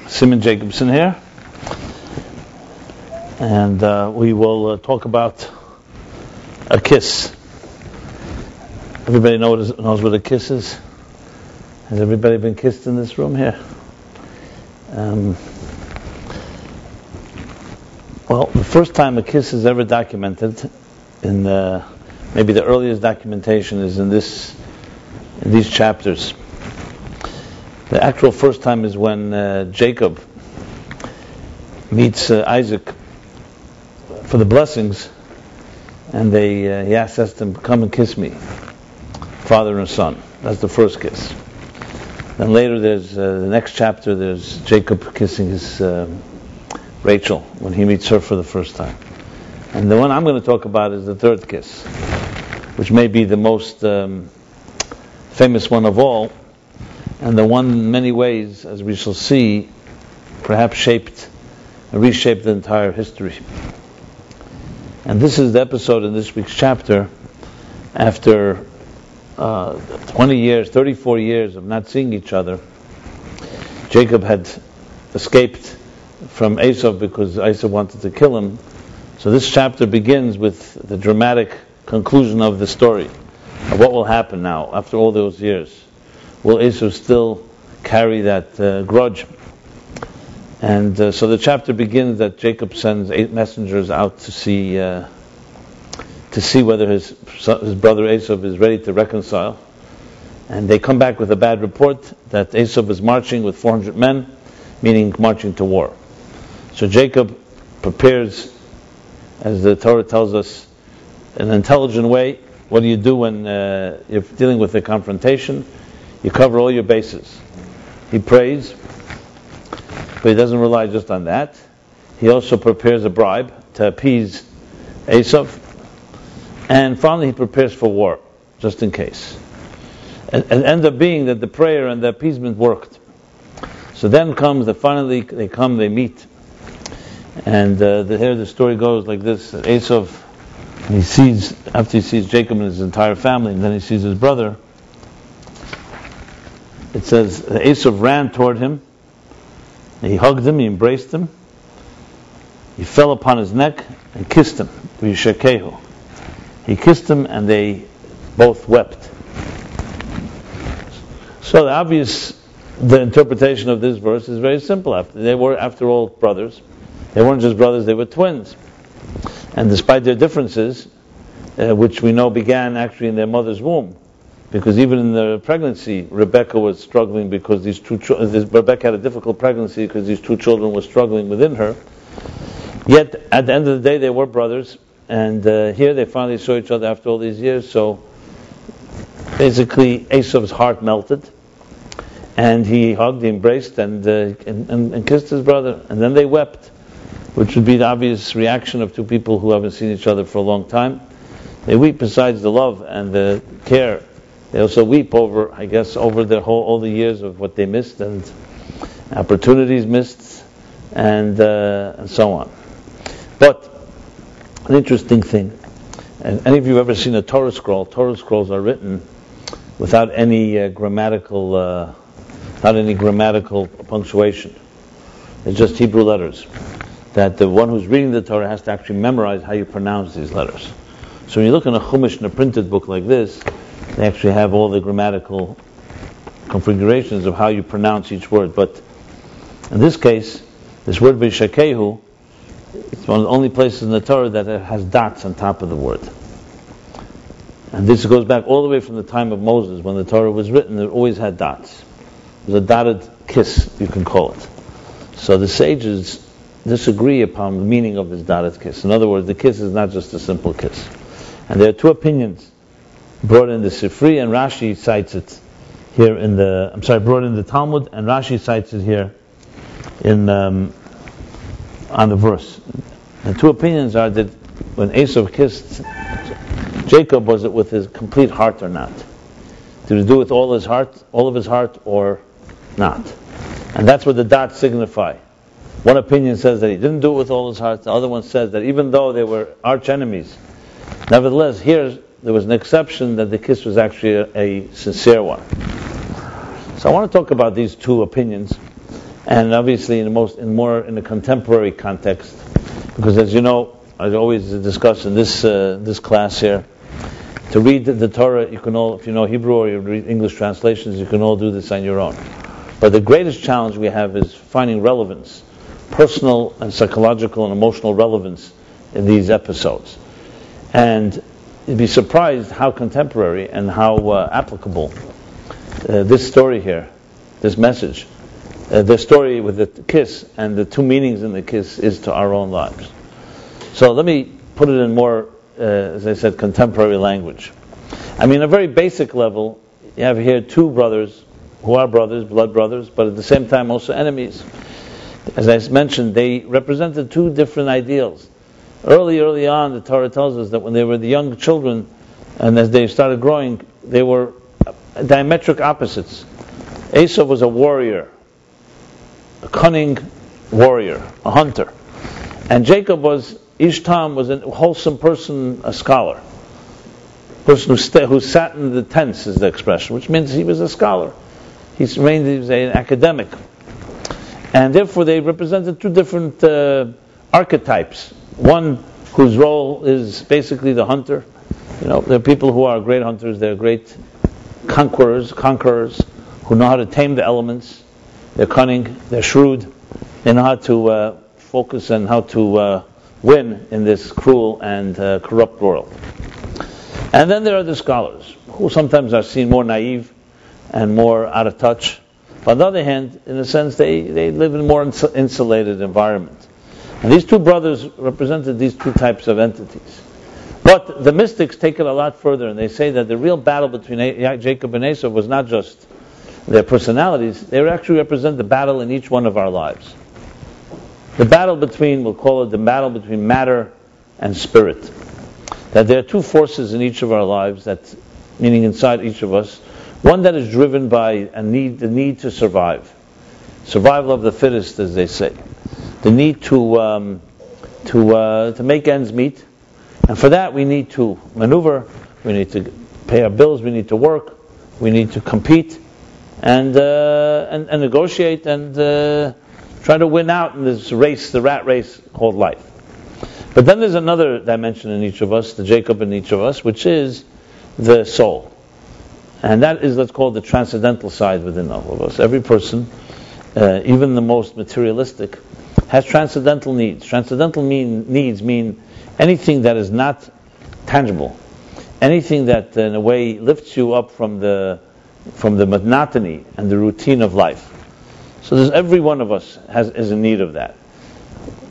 Simon Jacobson here, and we will talk about a kiss. Everybody knows what a kiss is? Has everybody been kissed in this room here? Well, the first time a kiss is ever documented, in maybe the earliest documentation is in these chapters. The actual first time is when Jacob meets Isaac for the blessings, and he asks them, "Come and kiss me, father and son." That's the first kiss. Then later, there's the next chapter. There's Jacob kissing his Rachel when he meets her for the first time. And the one I'm going to talk about is the third kiss, which may be the most famous one of all, and the one in many ways, as we shall see, perhaps reshaped the entire history. And this is the episode in this week's chapter. After 34 years of not seeing each other, Jacob had escaped from Esau because Esau wanted to kill him. So this chapter begins with the dramatic conclusion of the story of what will happen now after all those years. Will Esau still carry that grudge? And so the chapter begins that Jacob sends 8 messengers out to see whether his brother Esau is ready to reconcile. And they come back with a bad report that Esau is marching with 400 men, meaning marching to war. So Jacob prepares, as the Torah tells us, in an intelligent way. What do you do when you're dealing with a confrontation? You cover all your bases. He prays, but he doesn't rely just on that. He also prepares a bribe to appease Esau. And finally he prepares for war, just in case. And it ends up being that the prayer and the appeasement worked. So then comes that finally they meet. And here the story goes like this: that Esau, after he sees Jacob and his entire family, and then he sees his brother, it says Esau ran toward him, he hugged him, he embraced him, he fell upon his neck and kissed him, vayishakeihu. He kissed him and they both wept. So the interpretation of this verse is very simple. They were, after all, brothers. They weren't just brothers, they were twins. And despite their differences, which we know began actually in their mother's womb, because even in the pregnancy, Rebecca was struggling because Rebecca had a difficult pregnancy because these 2 children were struggling within her. Yet, at the end of the day, they were brothers, and here they finally saw each other after all these years. So, basically, Esau's heart melted, and he hugged, he embraced, and kissed his brother, and then they wept, which would be the obvious reaction of 2 people who haven't seen each other for a long time. They weep besides the love and the care. They also weep over all the years of what they missed and opportunities missed, and so on. But an interesting thing, and any of you ever seen a Torah scroll? Torah scrolls are written without any grammatical punctuation. It's just Hebrew letters. That the one who's reading the Torah has to actually memorize how you pronounce these letters. So when you look in a Chumash in a printed book like this, they actually have all the grammatical configurations of how you pronounce each word. But in this case, this word vayishakeihu, it's one of the only places in the Torah that it has dots on top of the word. And this goes back all the way from the time of Moses. When the Torah was written, it always had dots. It was a dotted kiss, you can call it. So the sages disagree upon the meaning of this dotted kiss. In other words, the kiss is not just a simple kiss. And there are 2 opinions brought in the Sifri, and Rashi cites it here brought in the Talmud, and Rashi cites it here on the verse. The 2 opinions are that when Esau kissed Jacob, was it with his complete heart or not? Did he do it with all of his heart, or not? And that's what the dots signify. One opinion says that he didn't do it with all his heart. The other one says that even though they were arch enemies, nevertheless, here there was an exception that the kiss was actually a sincere one. So I want to talk about these 2 opinions and obviously in a contemporary context, because as you know, I always discuss in this class here, to read the Torah, you can all, if you know Hebrew or you read English translations, you can all do this on your own. But the greatest challenge we have is finding relevance, personal and psychological and emotional relevance in these episodes. And you'd be surprised how contemporary and how applicable this story here, this message, the story with the kiss and the two meanings in the kiss is to our own lives. So let me put it in more, as I said, contemporary language. I mean, a very basic level, you have here two brothers who are brothers, blood brothers, but at the same time also enemies. As I mentioned, they represented two different ideals. Early on, the Torah tells us that when they were the young children, and as they started growing, they were diametric opposites. Esau was a warrior, a cunning warrior, a hunter. And Jacob was, Ishtam was a wholesome person, a scholar. Person who sat in the tents is the expression, which means he was a scholar. He was an academic. And therefore they represented two different archetypes. One whose role is basically the hunter. You know, there are people who are great hunters, they're great conquerors, who know how to tame the elements. They're cunning, they're shrewd, they know how to focus and how to win in this cruel and corrupt world. And then there are the scholars, who sometimes are seen more naive and more out of touch. But on the other hand, in a sense, they live in a more insulated environment. And these two brothers represented these two types of entities. But the mystics take it a lot further, and they say that the real battle between Jacob and Esau was not just their personalities, they actually represent the battle in each one of our lives. The battle between, we'll call it the battle between matter and spirit. That there are two forces in each of our lives, that, meaning inside each of us, one that is driven by the need to survive. Survival of the fittest, as they say. The need to make ends meet. And for that we need to maneuver, we need to pay our bills, we need to work, we need to compete and negotiate and try to win out in this race, the rat race called life. But then there's another dimension in each of us, the Jacob in each of us, which is the soul. And that is, let's call it, the transcendental side within all of us. Every person, even the most materialistic, has transcendental needs. Transcendental needs mean anything that is not tangible, anything that in a way lifts you up from the monotony and the routine of life. So every one of us is in need of that.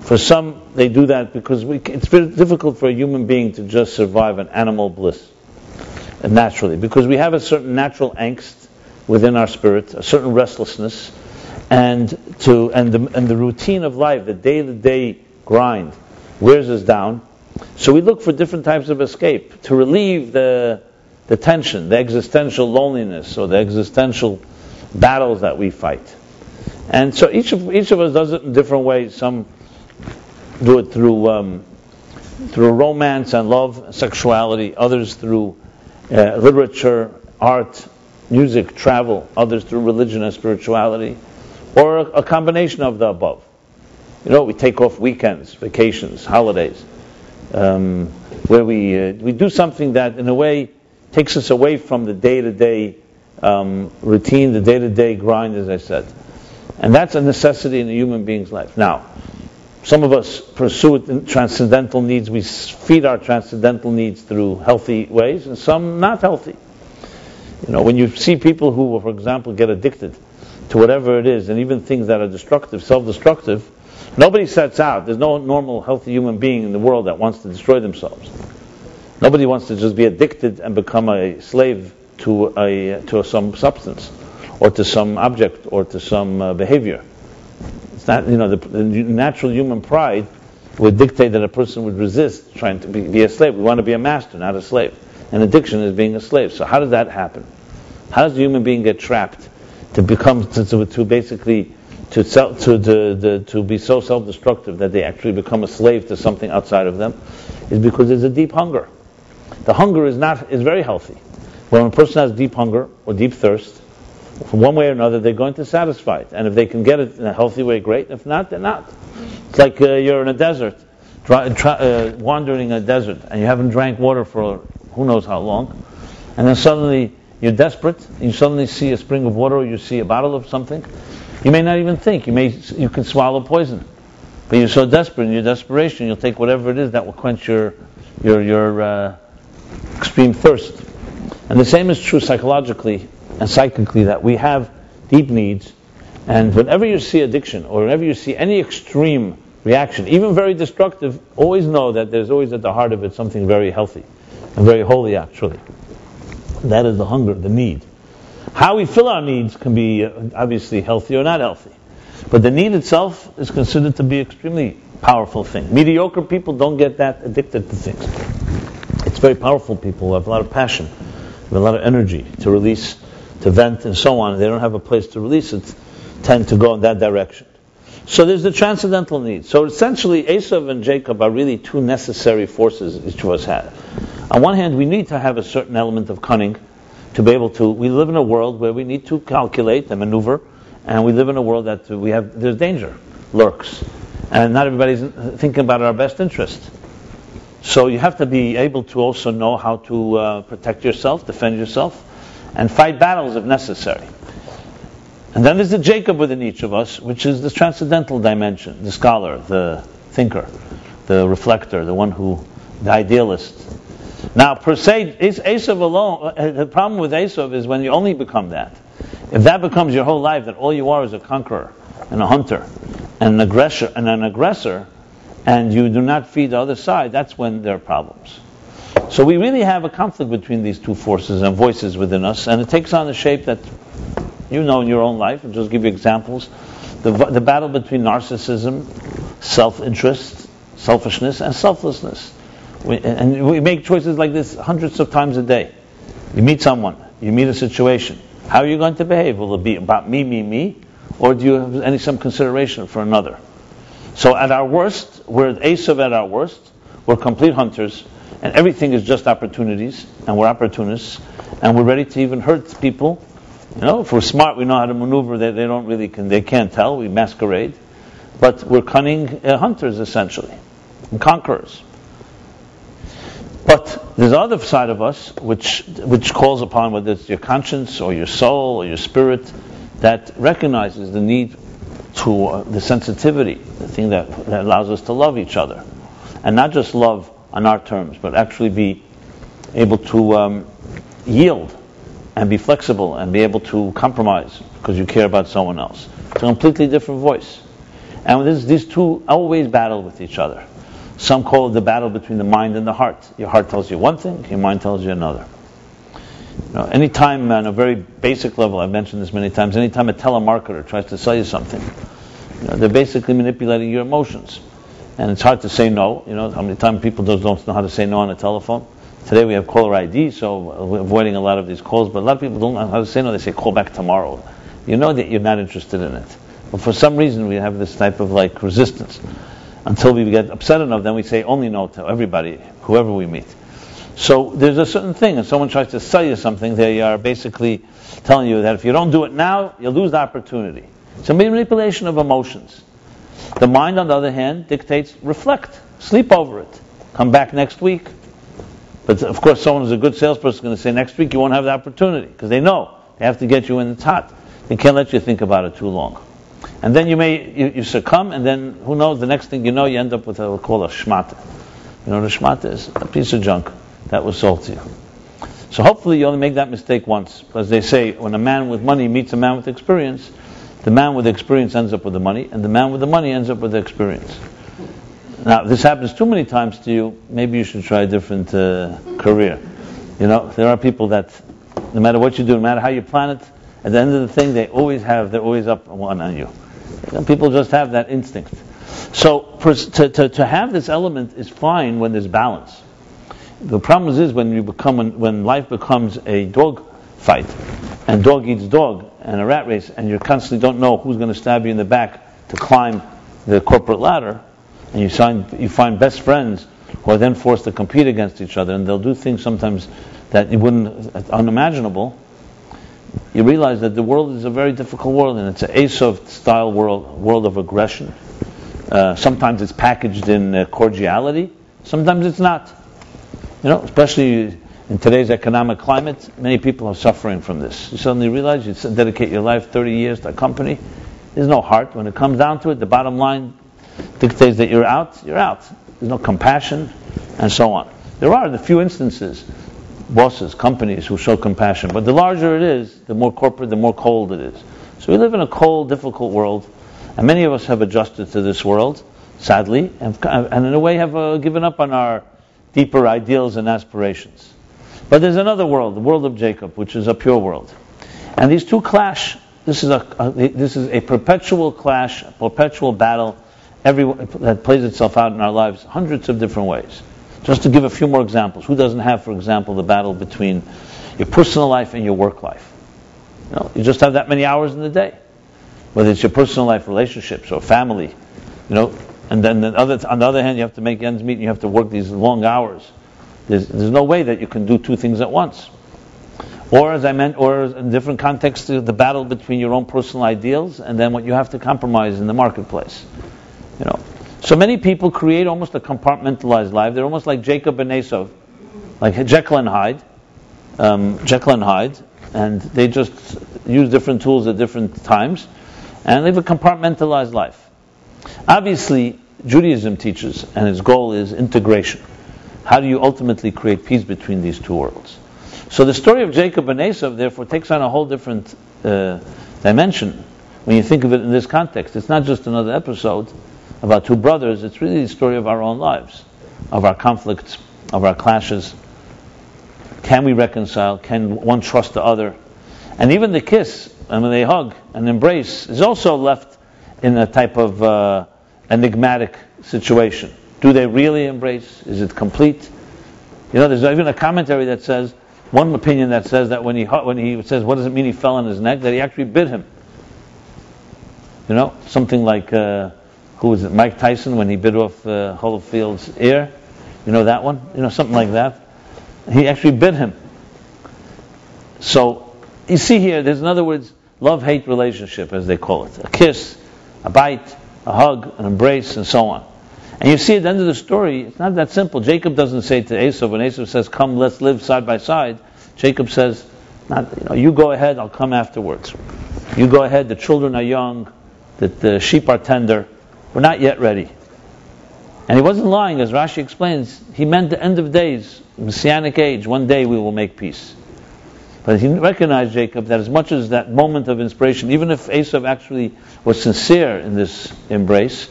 For some, they do that because it's very difficult for a human being to just survive an animal bliss naturally, because we have a certain natural angst within our spirit, a certain restlessness, and the routine of life, the day-to-day grind, wears us down. So we look for different types of escape to relieve the tension, the existential loneliness, or the existential battles that we fight. And so each of us does it in different ways. Some do it through romance and love, sexuality. Others through literature, art, music, travel. Others through religion and spirituality, or a combination of the above. You know, we take off weekends, vacations, holidays, where we do something that, in a way, takes us away from the day-to-day routine, the day-to-day grind, as I said. And that's a necessity in a human being's life. Now, some of us pursue it in transcendental needs. We feed our transcendental needs through healthy ways, and some not healthy. You know, when you see people who, for example, get addicted to whatever it is, and even things that are destructive, self-destructive, nobody sets out. There's no normal, healthy human being in the world that wants to destroy themselves. Nobody wants to just be addicted and become a slave to some substance, or to some object, or to some behavior. It's not, the natural human pride would dictate that a person would resist trying to be a slave. We want to be a master, not a slave. And addiction is being a slave. So how does that happen? How does the human being get trapped to become to basically to be so self-destructive that they actually become a slave to something outside of them? Is because there's a deep hunger. The hunger is very healthy. When a person has deep hunger or deep thirst, one way or another, they're going to satisfy it. And if they can get it in a healthy way, great. If not, they're not. It's like you're in a desert, wandering a desert, and you haven't drank water for who knows how long, and then suddenly you're desperate, and you suddenly see a spring of water, or you see a bottle of something. You may not even think. You can swallow poison, but you're so desperate. In your desperation, you'll take whatever it is that will quench your extreme thirst. And the same is true psychologically and psychically, that we have deep needs, and whenever you see addiction, or whenever you see any extreme reaction, even very destructive, always know that there's always at the heart of it something very healthy and very holy, actually. That is the hunger, the need. How we fill our needs can be obviously healthy or not healthy, but the need itself is considered to be an extremely powerful thing. Mediocre people don't get that addicted to things. It's very powerful people who have a lot of passion, have a lot of energy to release, to vent, and so on. They don't have a place to release it, tend to go in that direction. So there's the transcendental need. So essentially, Esau and Jacob are really two necessary forces each of us have. On one hand, we need to have a certain element of cunning to be able to. We live in a world where we need to calculate and maneuver, and we live in a world that there's danger lurks, and not everybody's thinking about our best interest. So you have to be able to also know how to protect yourself, defend yourself, and fight battles if necessary. And then there's the Jacob within each of us, which is the transcendental dimension, the scholar, the thinker, the reflector, the idealist. Now, per se, Esau alone, the problem with Esau is when you only become that. If that becomes your whole life, that all you are is a conqueror and a hunter and an aggressor, and you do not feed the other side, that's when there are problems. So we really have a conflict between these two forces and voices within us, and it takes on the shape that you know in your own life. I'll just give you examples. The battle between narcissism, self-interest, selfishness, and selflessness. We make choices like this hundreds of times a day. You meet someone, you meet a situation. How are you going to behave? Will it be about me, or do you have some consideration for another? So at our worst, we're Esau at our worst. We're complete hunters, and everything is just opportunities, and we're opportunists, and we're ready to even hurt people. If we're smart, we know how to maneuver. They can't tell. We masquerade, but we're cunning hunters essentially, and conquerors. But there's the other side of us, which calls upon, whether it's your conscience or your soul or your spirit, that recognizes the need to the sensitivity, the thing that allows us to love each other, and not just love on our terms, but actually be able to yield and be flexible and be able to compromise because you care about someone else. It's a completely different voice. And these two always battle with each other. Some call it the battle between the mind and the heart. Your heart tells you one thing, your mind tells you another. Anytime on a very basic level, I've mentioned this many times, anytime a telemarketer tries to sell you something, they're basically manipulating your emotions. And it's hard to say no. How many times people don't know how to say no on the telephone? Today we have caller ID, so we're avoiding a lot of these calls, but a lot of people don't know how to say no. They say, call back tomorrow. You know that you're not interested in it. But for some reason we have this type of resistance. Until we get upset enough, then we say only no to everybody, whoever we meet. So there's a certain thing, if someone tries to sell you something, they are basically telling you that if you don't do it now, you'll lose the opportunity. It's a manipulation of emotions. The mind, on the other hand, dictates, reflect, sleep over it, come back next week. But of course, someone who's a good salesperson is going to say next week you won't have the opportunity, because they know they have to get you in the hot. They can't let you think about it too long. And then you succumb, and then who knows, the next thing you know, you end up with what we call a shmata. You know what a shmata is? A piece of junk that was sold to you. So hopefully you only make that mistake once, because they say when a man with money meets a man with experience, the man with experience ends up with the money, and the man with the money ends up with the experience. Now, if this happens too many times to you, maybe you should try a different career. There are people that, no matter what you do, no matter how you plan it, at the end of the thing, they're always up one on you. People just have that instinct. So to have this element is fine when there's balance. The problem is when life becomes a dog fight, and dog eats dog, and a rat race, and you constantly don't know who's going to stab you in the back to climb the corporate ladder, and you find best friends who are then forced to compete against each other, and they'll do things sometimes that you wouldn't, unimaginable. you realize that the world is a very difficult world, and it's an Esau-style world of aggression. Sometimes it's packaged in cordiality, sometimes it's not. Especially in today's economic climate, many people are suffering from this. You suddenly realize you dedicate your life 30 years to a company. There's no heart. When it comes down to it, the bottom line dictates that you're out. There's no compassion, and so on. There are a few instances, bosses, companies who show compassion, but the larger it is, the more corporate, the more cold it is. So we live in a cold, difficult world, and many of us have adjusted to this world, sadly, and in a way have given up on our deeper ideals and aspirations. But there's another world, the world of Jacob, which is a pure world. And these two clash. This is a perpetual clash, a perpetual battle that plays itself out in our lives hundreds of different ways. Just to give a few more examples. Who doesn't have, for example, the battle between your personal life and your work life? You just have that many hours in the day. Whether it's your personal life, relationships, or family, and then on the other hand, you have to make ends meet and you have to work these long hours. There's no way that you can do two things at once. Or, as I meant, or in different contexts, the battle between your own personal ideals and then what you have to compromise in the marketplace. So many people create almost a compartmentalized life. They're almost like Jacob and Esau, like Jekyll and Hyde, and they just use different tools at different times and live a compartmentalized life. Obviously, Judaism teaches, and its goal is integration. How do you ultimately create peace between these two worlds? So the story of Jacob and Esau, therefore, takes on a whole different dimension when you think of it in this context. It's not just another episode about two brothers. It's really the story of our own lives, of our conflicts, of our clashes. Can we reconcile? Can one trust the other? And even the kiss, and when they hug and embrace, is also left in a type of enigmatic situation. Do they really embrace? Is it complete? There's even a commentary that says, one opinion that says that when he says, what does it mean he fell on his neck? That he actually bit him. Something like, who was it? Mike Tyson when he bit off Holyfield's ear. That one? Something like that. He actually bit him. So, you see here, there's in other words, love-hate relationship, as they call it. A kiss, a bite, a hug, an embrace, and so on. And you see at the end of the story, it's not that simple. Jacob doesn't say to Esau, when Esau says, come, let's live side by side, Jacob says, you go ahead, I'll come afterwards. You go ahead, the children are young, the sheep are tender, we're not yet ready. And he wasn't lying, as Rashi explains. He meant the end of days, Messianic age, one day we will make peace. But he recognized, Jacob, that as much as that moment of inspiration, even if Esau actually was sincere in this embrace,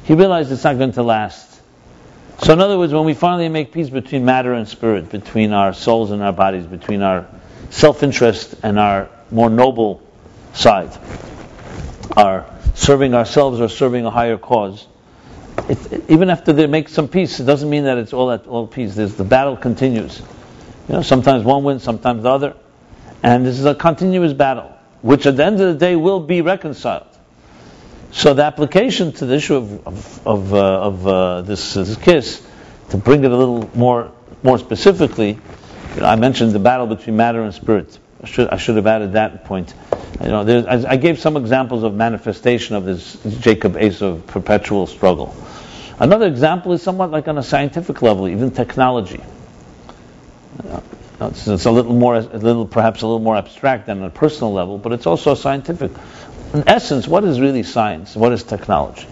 he realized it's not going to last. So in other words, when we finally make peace between matter and spirit, between our souls and our bodies, between our self-interest and our more noble side, our serving ourselves or serving a higher cause, even after they make some peace, it doesn't mean that it's all peace. The battle continues. Sometimes one wins, sometimes the other. And this is a continuous battle, which at the end of the day will be reconciled. So the application to the issue of this kiss, to bring it a little more specifically, I mentioned the battle between matter and spirit. I should have added that point. I gave some examples of manifestation of this Jacob-Esau perpetual struggle. Another example is somewhat like on a scientific level, even technology. It's perhaps a little more abstract than on a personal level, but it's also scientific. In essence, what is really science? What is technology?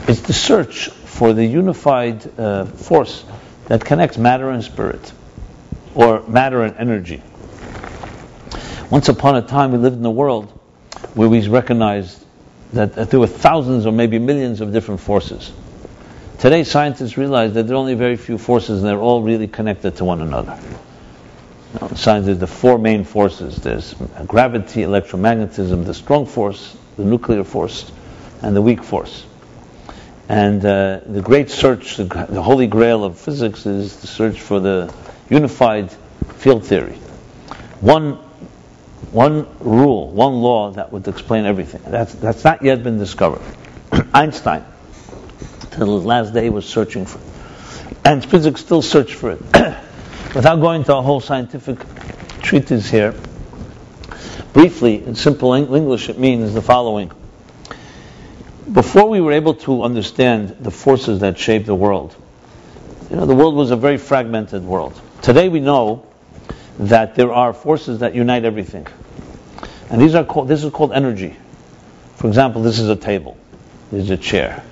It's the search for the unified force that connects matter and spirit, or matter and energy. Once upon a time, we lived in a world where we recognized that there were thousands or maybe millions of different forces. Today, scientists realize that there are only very few forces, and they're all really connected to one another. Science, there's the four main forces. There's gravity, electromagnetism, the strong force, the nuclear force, and the weak force. And the great search, the holy grail of physics, is the search for the unified field theory. One rule, one law that would explain everything. That's not yet been discovered. Einstein, till his last day, was searching for it. And physics still search for it. Without going to a whole scientific treatise here, Briefly, in simple English, it means the following. Before we were able to understand the forces that shape the world, the world was a very fragmented world. Today we know that there are forces that unite everything. And this is called energy. For example, this is a table. This is a chair.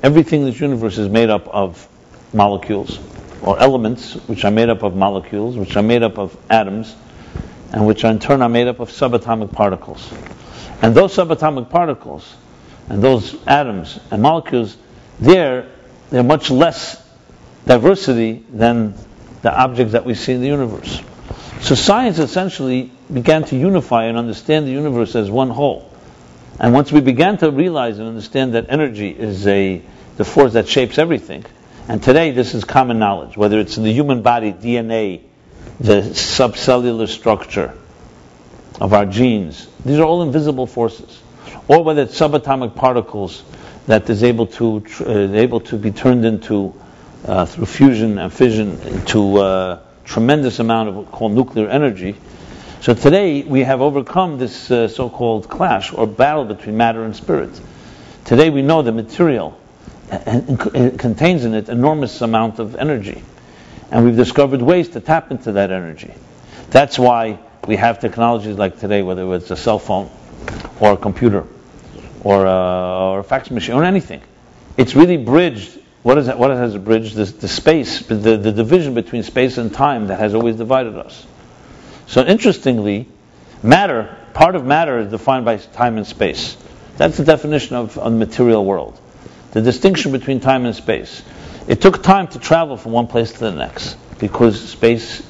Everything in this universe is made up of molecules, or elements, which are made up of molecules, which are made up of atoms, and which in turn are made up of subatomic particles. And those subatomic particles, and those atoms and molecules, they're much less diversity than the objects that we see in the universe. So science essentially began to unify and understand the universe as one whole. And once we began to realize and understand that energy is the force that shapes everything, and today this is common knowledge, whether it's in the human body, DNA, the subcellular structure of our genes, these are all invisible forces. Or whether it's subatomic particles that is able to be turned into, through fusion and fission, into a tremendous amount of what we call nuclear energy. So today we have overcome this so-called clash or battle between matter and spirit. Today we know the material it contains in it enormous amount of energy. And we've discovered ways to tap into that energy. That's why we have technologies like today, whether it's a cell phone or a computer or a fax machine or anything. It's really bridged. What has it bridged? The space, the division between space and time that has always divided us. So interestingly, part of matter is defined by time and space. That's the definition of a material world. The distinction between time and space. It took time to travel from one place to the next because space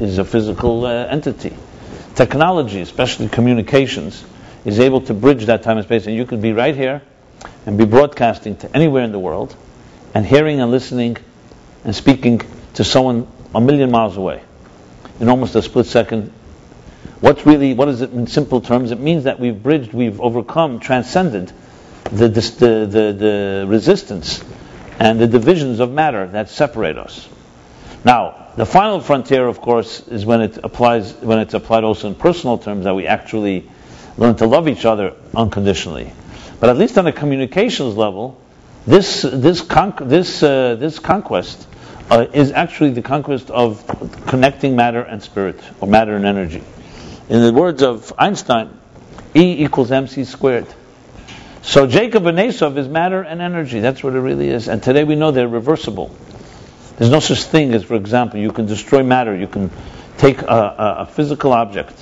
is a physical entity. Technology, especially communications, is able to bridge that time and space, and you could be right here and be broadcasting to anywhere in the world and hearing and listening and speaking to someone 1,000,000 miles away in almost a split second. What is it in simple terms? It means that we've overcome, transcended the resistance and the divisions of matter that separate us. Now, the final frontier, of course, is when it's applied also in personal terms, that we actually learn to love each other unconditionally. But at least on a communications level, this conquest is actually the conquest of connecting matter and spirit, or matter and energy. In the words of Einstein, E equals mc squared. So Jacob and Esau is matter and energy. That's what it really is. And today we know they're reversible. There's no such thing as, for example, you can destroy matter. You can take a physical object,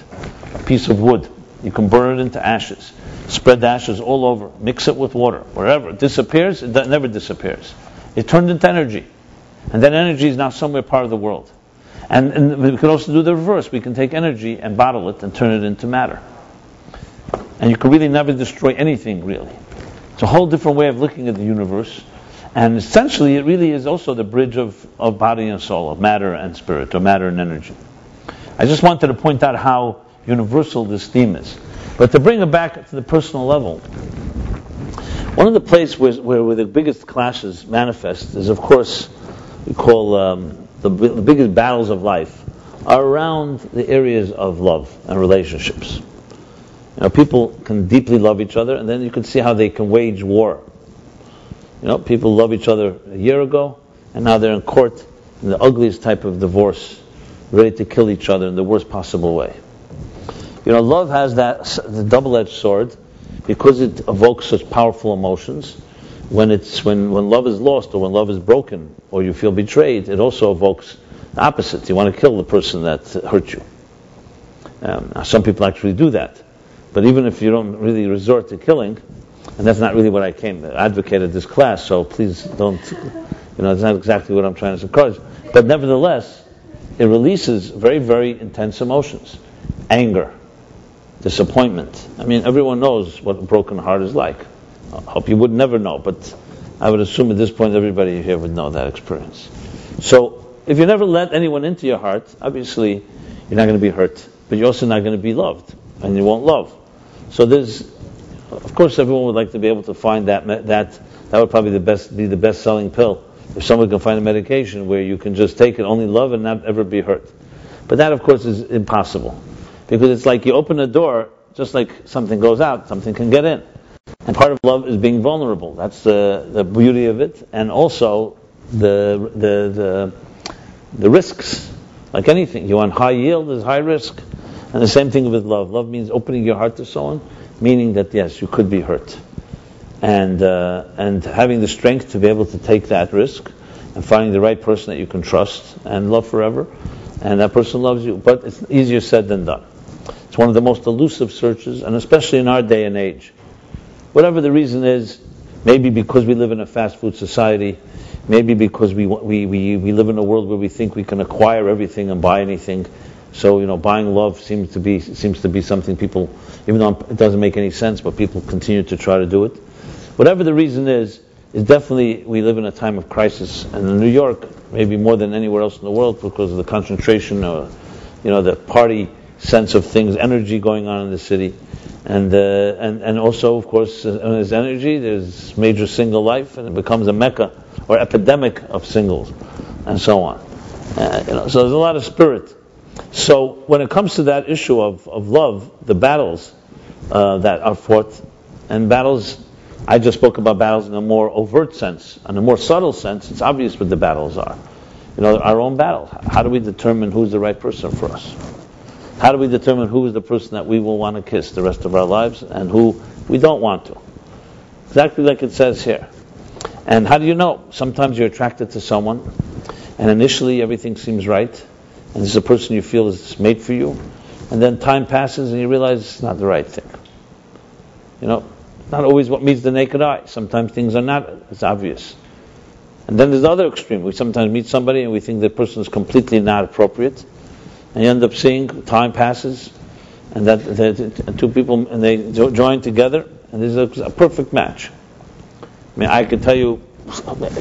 a piece of wood, you can burn it into ashes, spread the ashes all over, mix it with water, wherever. It disappears, it never disappears. It turned into energy. And that energy is now somewhere part of the world. And we can also do the reverse. We can take energy and bottle it and turn it into matter. And you can really never destroy anything, really. It's a whole different way of looking at the universe. And essentially, it really is also the bridge of body and soul, of matter and spirit, or matter and energy. I just wanted to point out how universal this theme is. But to bring it back to the personal level, one of the places where the biggest clashes manifest is, of course, we call the biggest battles of life are around the areas of love and relationships. People can deeply love each other, and then you can see how they can wage war. People love each other a year ago, and now they're in court in the ugliest type of divorce, ready to kill each other in the worst possible way. Love has the double-edged sword because it evokes such powerful emotions. When love is lost, or when love is broken, or you feel betrayed, it also evokes the opposite. You want to kill the person that hurt you. Some people actually do that. But even if you don't really resort to killing, and that's not really what I advocated this class, so please don't, it's not exactly what I'm trying to encourage. But nevertheless, it releases very, very intense emotions. Anger, disappointment. Everyone knows what a broken heart is like. I hope you would never know, but I would assume at this point everybody here would know that experience. So, if you never let anyone into your heart, obviously you're not going to be hurt, but you're also not going to be loved, and you won't love. So of course, everyone would like to be able to find that would probably be the best selling pill. If someone can find a medication where you can just take it, only love and not ever be hurt. But that, of course, is impossible. Because it's like you open a door, just like something goes out, something can get in. And part of love is being vulnerable. That's the beauty of it, and also the risks. Like anything, you want high yield, there's high risk, and the same thing with love. Love means opening your heart to someone, meaning that yes, you could be hurt, and having the strength to be able to take that risk, and finding the right person that you can trust and love forever, and that person loves you. But it's easier said than done. It's one of the most elusive searches, and especially in our day and age. Whatever the reason is, maybe because we live in a fast food society, maybe because we live in a world where we think we can acquire everything and buy anything. So buying love seems to be something people, even though it doesn't make any sense, but people continue to try to do it. Whatever the reason is definitely we live in a time of crisis, and in New York, maybe more than anywhere else in the world, because of the concentration, or the party sense of things, energy going on in the city. And also, of course, when there's energy, there's major single life, and it becomes a mecca or epidemic of singles, and so on. So there's a lot of spirit. So when it comes to that issue of love, the battles that are fought, and battles, I just spoke about battles in a more overt sense. In a more subtle sense, it's obvious what the battles are. Our own battle. How do we determine who's the right person for us? How do we determine who is the person that we will want to kiss the rest of our lives and who we don't want to? Exactly like it says here. And how do you know? Sometimes you're attracted to someone, and initially everything seems right, and this is a person you feel is made for you, and then time passes and you realize it's not the right thing. Not always what meets the naked eye. Sometimes things are not as obvious. And then there's the other extreme. We sometimes meet somebody and we think the person is completely not appropriate, and you end up seeing time passes, and that two people, and they join together, and there's a perfect match. I could tell you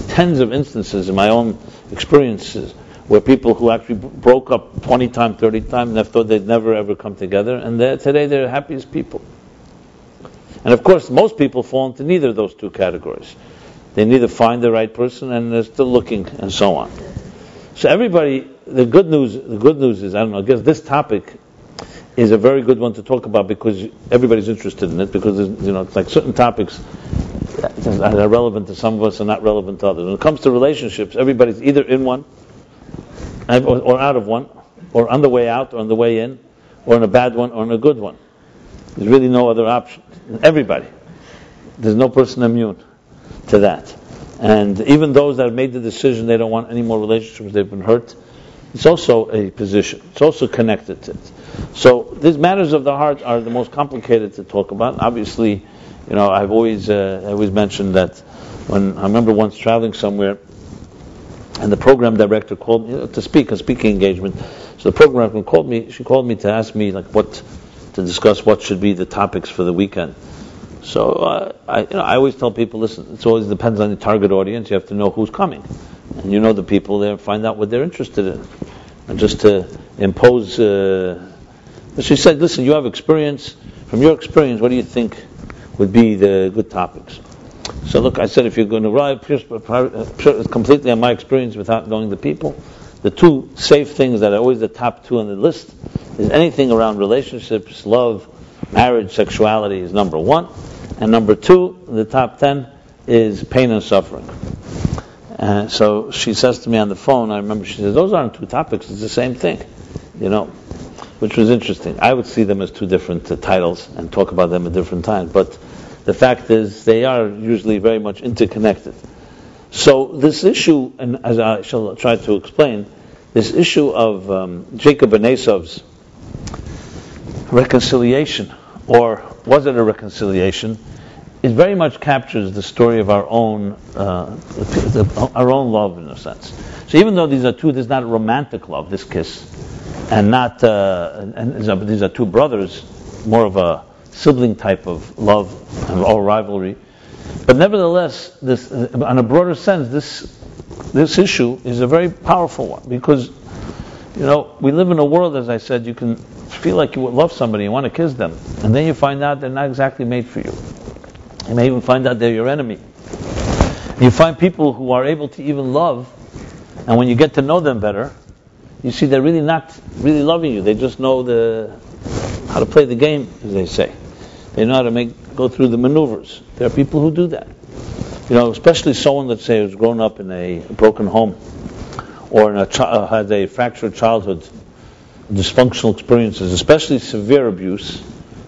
tens of instances in my own experiences where people who actually broke up 20 times, 30 times, and they thought they'd never ever come together, and today they're the happiest people. And of course, most people fall into neither of those two categories. They neither find the right person, and they're still looking, and so on. So everybody, the good news is, I guess this topic is a very good one to talk about because everybody's interested in it, because it's like certain topics that are relevant to some of us and not relevant to others. When it comes to relationships, everybody's either in one or out of one, or on the way out or on the way in, or in a bad one or in a good one. There's really no other option. Everybody. There's no person immune to that. And even those that have made the decision they don't want any more relationships, they've been hurt, it's also a position. It's also connected to it. So these matters of the heart are the most complicated to talk about. Obviously, I've always mentioned that when I remember once traveling somewhere, and the program director called me to speak, a speaking engagement. So the program director called me. She called me to ask me to discuss what should be the topics for the weekend. So I always tell people, listen, it always depends on the target audience. You have to know who's coming, and the people there, find out what they're interested in, and just to impose. She said, listen, you have experience. From your experience, what do you think would be the good topics? So look, I said, if you're going to rely completely on my experience without knowing the people, the two safe things that are always the top two on the list is anything around relationships, love, marriage, sexuality is number one. And number two, the top 10, is pain and suffering. So she says to me on the phone, I remember she says, those aren't two topics, it's the same thing, which was interesting. I would see them as two different titles and talk about them at different times, but the fact is they are usually very much interconnected. So this issue, and as I shall try to explain, this issue of Jacob and Esau's reconciliation, or was it a reconciliation, it very much captures the story of our own love in a sense. So even though these are not a romantic love, this kiss, and not these are two brothers, more of a sibling type of love or rivalry, but nevertheless, this, on a broader sense, this issue is a very powerful one, because we live in a world, as I said, you can feel like you would love somebody, you want to kiss them, and then you find out they're not exactly made for you. You may even find out they're your enemy. You find people who are able to even love, and when you get to know them better, you see they're really not really loving you. They just know how to play the game, as they say. They know how to go through the maneuvers. There are people who do that. Especially someone, let's say, who's grown up in a broken home, or has a fractured childhood, dysfunctional experiences, especially severe abuse.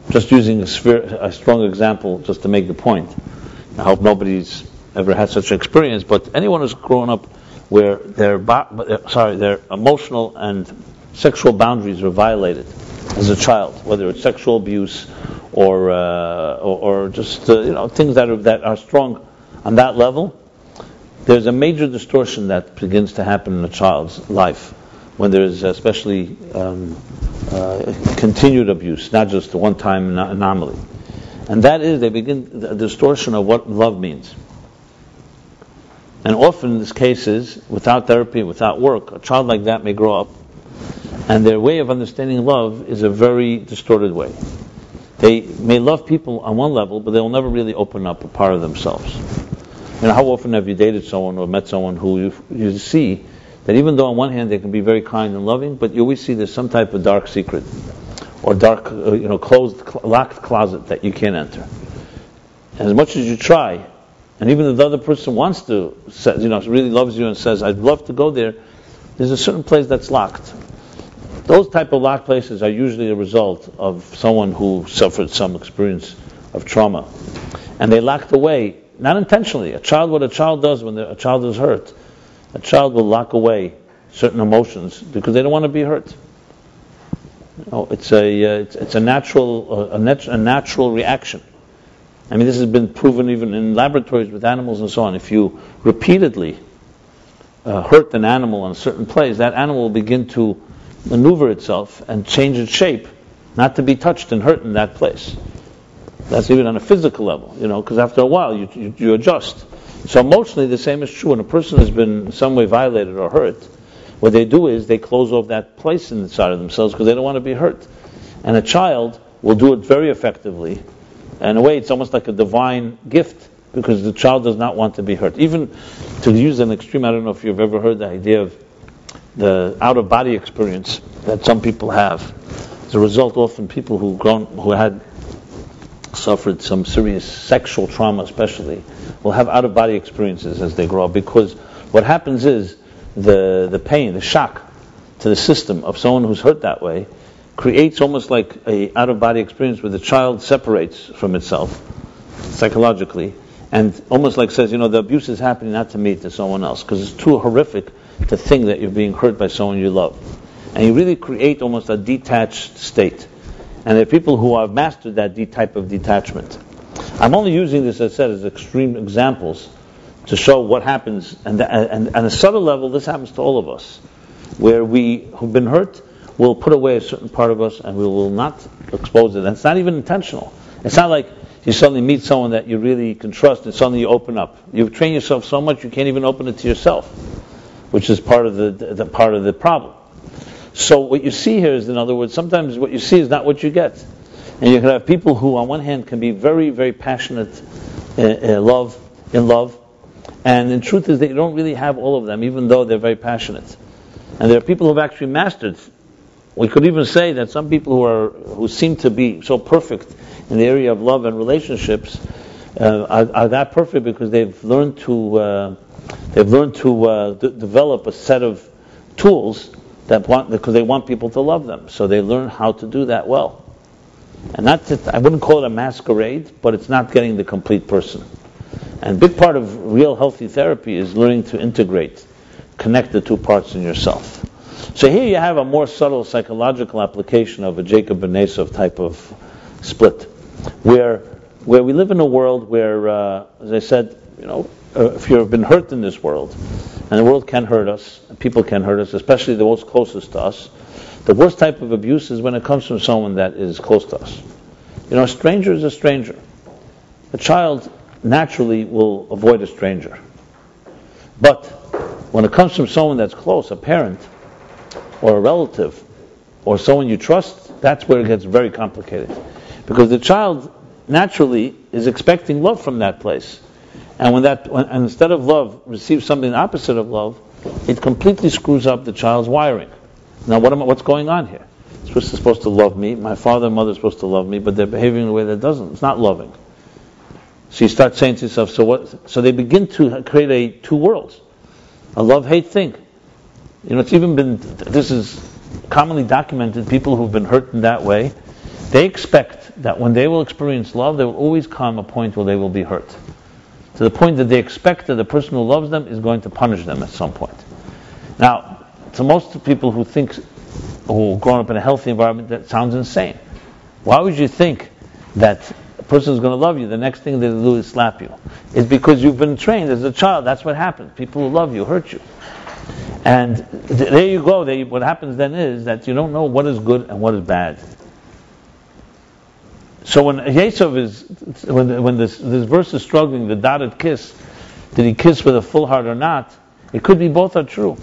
Just using a strong example, just to make the point. I hope nobody's ever had such an experience, but anyone who's grown up where their emotional and sexual boundaries were violated as a child, whether it's sexual abuse or just things that are strong on that level, there's a major distortion that begins to happen in a child's life when there's especially continued abuse, not just a one-time anomaly. And that is, they begin the distortion of what love means. And often in these cases, without therapy, without work, a child like that may grow up, and their way of understanding love is a very distorted way. They may love people on one level, but they'll never really open up a part of themselves. How often have you dated someone or met someone who you see that even though on one hand they can be very kind and loving, but you always see there's some type of dark secret or dark, closed, locked closet that you can't enter. And as much as you try, and even if the other person wants to, really loves you and says, I'd love to go there, there's a certain place that's locked. Those type of locked places are usually a result of someone who suffered some experience of trauma. And they locked away, not intentionally. What a child does when a child is hurt, a child will lock away certain emotions because they don't want to be hurt. It's a natural reaction. I mean, this has been proven even in laboratories with animals and so on. If you repeatedly hurt an animal in a certain place, that animal will begin to maneuver itself and change its shape, not to be touched and hurt in that place. That's even on a physical level, because after a while you adjust. So emotionally, the same is true. When a person has been in some way violated or hurt, what they do is they close off that place inside of themselves because they don't want to be hurt. And a child will do it very effectively. And in a way, it's almost like a divine gift because the child does not want to be hurt. Even to use an extreme, I don't know if you've ever heard the idea of the out-of-body experience that some people have. As a result, often people who had suffered some serious sexual trauma especially will have out-of-body experiences as they grow up, because what happens is the pain, the shock to the system of someone who's hurt that way creates almost like a out-of-body experience where the child separates from itself psychologically and almost like says, the abuse is happening not to me, to someone else, because it's too horrific to think that you're being hurt by someone you love. And you really create almost a detached state. And there are people who have mastered that type of detachment. I'm only using this, as I said, as extreme examples to show what happens. And on a subtle level, this happens to all of us. Where we who've been hurt will put away a certain part of us and we will not expose it. And it's not even intentional. It's not like you suddenly meet someone that you really can trust and suddenly you open up. You've trained yourself so much you can't even open it to yourself, which is part of the part of the problem. So what you see here is, in other words, sometimes what you see is not what you get. And you can have people who, on one hand, can be very, very passionate in love, and in truth is that you don't really have all of them, even though they're very passionate. And there are people who have actually mastered. We could even say that some people who seem to be so perfect in the area of love and relationships are that perfect because they've learned to develop a set of tools because they want people to love them. So they learn how to do that well. And I wouldn't call it a masquerade, but it's not getting the complete person. And a big part of real healthy therapy is learning to integrate, connect the two parts in yourself. So here you have a more subtle psychological application of a Jacob and Esau type of split, where we live in a world where, as I said, if you've been hurt in this world, and the world can hurt us, and people can hurt us, especially the most closest to us, the worst type of abuse is when it comes from someone that is close to us. A stranger is a stranger. A child naturally will avoid a stranger. But when it comes from someone that's close, a parent, or a relative, or someone you trust, that's where it gets very complicated. Because the child naturally is expecting love from that place. And when instead of love receives something opposite of love, it completely screws up the child's wiring. Now, what's going on here? is supposed to love me. My father and mother are supposed to love me, but they're behaving in a way that doesn't. It's not loving. So you start saying to yourself, so what? So they begin to create two worlds, a love-hate thing. It's even been, this is commonly documented, people who've been hurt in that way, they expect that when they will experience love, there will always come a point where they will be hurt. To the point that they expect that the person who loves them is going to punish them at some point. Now, to most people who are grown up in a healthy environment, that sounds insane. Why would you think that a person is going to love you, the next thing they do is slap you? It's because you've been trained as a child. That's what happens. People who love you hurt you. And there you go. What happens then is that you don't know what is good and what is bad. So when Esau when this verse is struggling, the dotted kiss, did he kiss with a full heart or not? It could be both are true.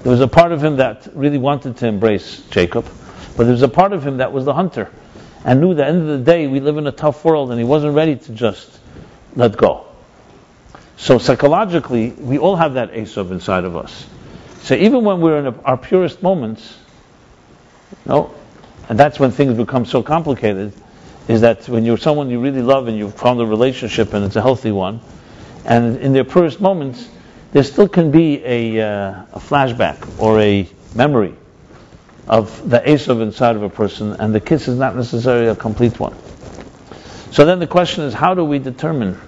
There was a part of him that really wanted to embrace Jacob, but there was a part of him that was the hunter and knew that at the end of the day we live in a tough world and he wasn't ready to just let go. So psychologically, we all have that Esau inside of us. So even when we're in our purest moments, and that's when things become so complicated, is that when you're someone you really love and you've found a relationship and it's a healthy one, and in their purest moments, there still can be a flashback or a memory of the Esau inside of a person, and the kiss is not necessarily a complete one. So then the question is, how do we determine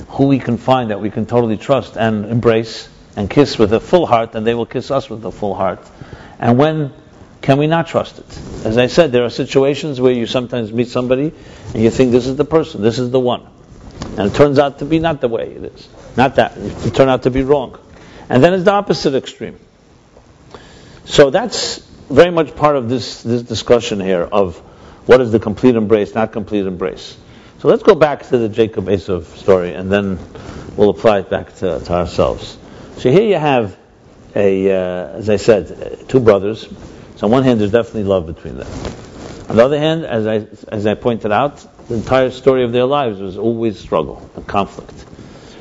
who we can find that we can totally trust and embrace and kiss with a full heart, and they will kiss us with a full heart? And when can we not trust it? As I said, there are situations where you sometimes meet somebody and you think this is the person, this is the one. And it turns out to be not the way it is. Not that. It turned out to be wrong. And then it's the opposite extreme. So that's very much part of this discussion here of what is the complete embrace, not complete embrace. So let's go back to the Jacob Esau story and then we'll apply it back to ourselves. So here you have as I said, two brothers. So on one hand, there's definitely love between them. On the other hand, as I pointed out, the entire story of their lives was always struggle and conflict.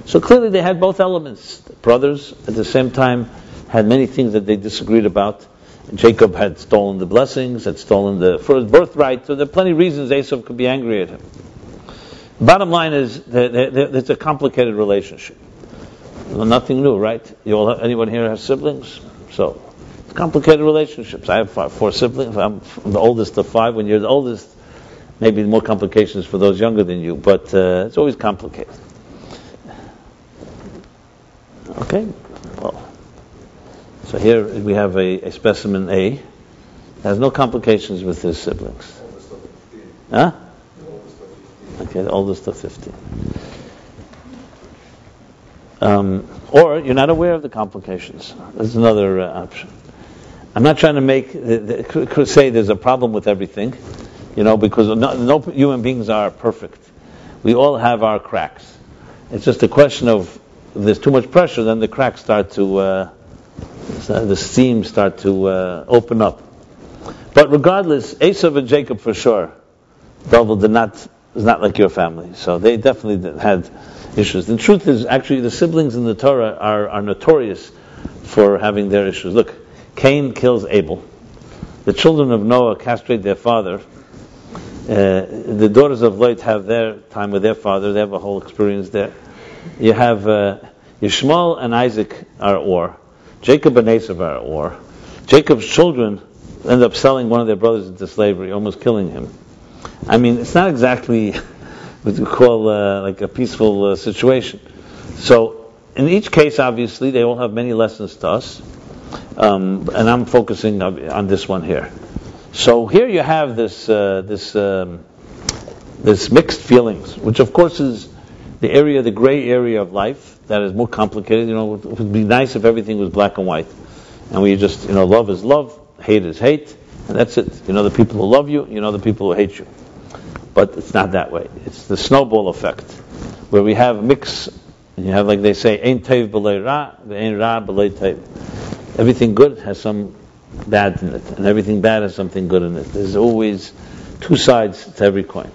So clearly they had both elements. The brothers, at the same time, had many things that they disagreed about. Jacob had stolen the blessings, had stolen the first birthright, so there are plenty of reasons Esau could be angry at him. The bottom line is that it's a complicated relationship. Well, nothing new, right? Anyone here has siblings? So, it's complicated relationships. I have four siblings. I'm the oldest of five. When you're the oldest, maybe more complications for those younger than you, but it's always complicated. Okay? Well, so here we have a specimen A. Has no complications with his siblings. Huh? Okay, the oldest of 15. Or you're not aware of the complications. That's another option. I'm not trying to say there's a problem with everything, because no human beings are perfect. We all have our cracks. It's just a question of if there's too much pressure, then the cracks start to, the seams start to open up. But regardless, Esau and Jacob for sure, Double is not like your family. So they definitely had issues. The truth is, actually, the siblings in the Torah are notorious for having their issues. Look, Cain kills Abel. The children of Noah castrate their father. The daughters of Lot have their time with their father. They have a whole experience there. You have Yishmael and Isaac are at war. Jacob and Esau are at war. Jacob's children end up selling one of their brothers into slavery, almost killing him. I mean, it's not exactly what we call like a peaceful situation. So, in each case, obviously, they all have many lessons to us, and I'm focusing on this one here. So here you have this mixed feelings, which of course is the gray area of life that is more complicated. It would be nice if everything was black and white, and we just, love is love, hate is hate, and that's it. The people who love you, the people who hate you. But it's not that way. It's the snowball effect, where we have mix. And you have, like they say, "Ein teiv b'lei ra, ve'ein ra b'lei teiv." Everything good has some bad in it, and everything bad has something good in it. There's always two sides to every coin.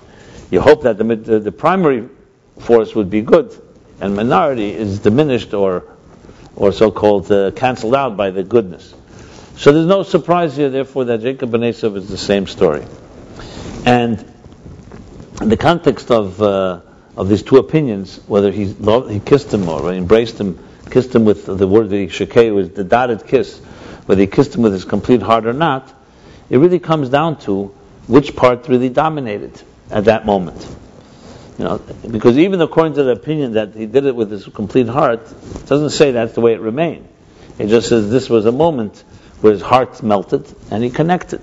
You hope that the primary force would be good, and minority is diminished or so-called cancelled out by the goodness. So there's no surprise here, therefore, that Jacob and Esau is the same story. And in the context of these two opinions, whether he kissed him or embraced him, kissed him with the word vayishakeihu is the dotted kiss, whether he kissed him with his complete heart or not, it really comes down to which part really dominated at that moment. Because even according to the opinion that he did it with his complete heart, it doesn't say that's the way it remained. It just says this was a moment where his heart melted and he connected.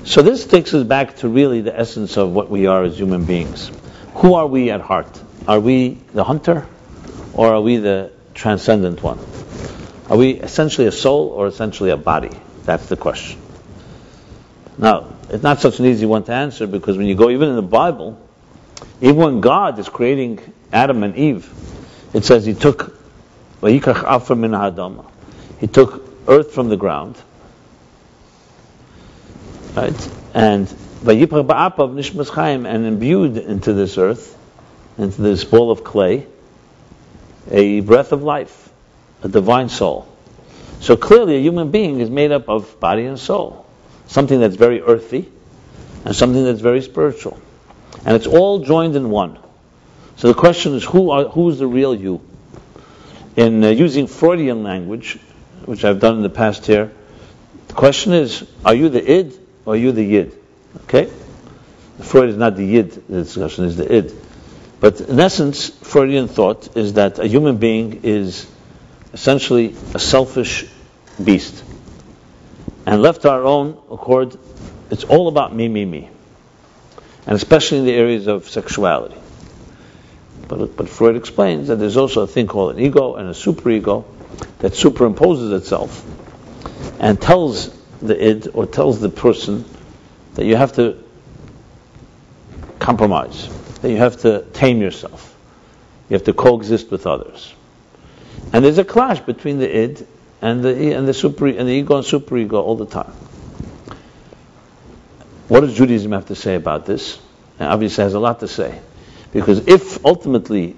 So this takes us back to really the essence of what we are as human beings. Who are we at heart? Are we the hunter or are we the transcendent one? Are we essentially a soul or essentially a body? That's the question. Now, it's not such an easy one to answer, because when you go even in the Bible, even when God is creating Adam and Eve, it says he took he took earth from the ground, right? And and imbued into this earth, into this ball of clay, a breath of life, a divine soul. So clearly a human being is made up of body and soul, something that's very earthy and something that's very spiritual, and it's all joined in one. So the question is, who is the real you? In using Freudian language, which I've done in the past here, the question is, are you the id or are you the yid? Okay? Freud is not the yid, the discussion is the id. But in essence, Freudian thought is that a human being is essentially a selfish beast. And left to our own accord, it's all about me, me, me. And especially in the areas of sexuality. But Freud explains that there's also a thing called an ego and a superego that superimposes itself and tells the id, or tells the person, that you have to compromise, that you have to tame yourself, you have to coexist with others. And there's a clash between the id and the ego and superego all the time. What does Judaism have to say about this? And obviously it has a lot to say. Because if ultimately,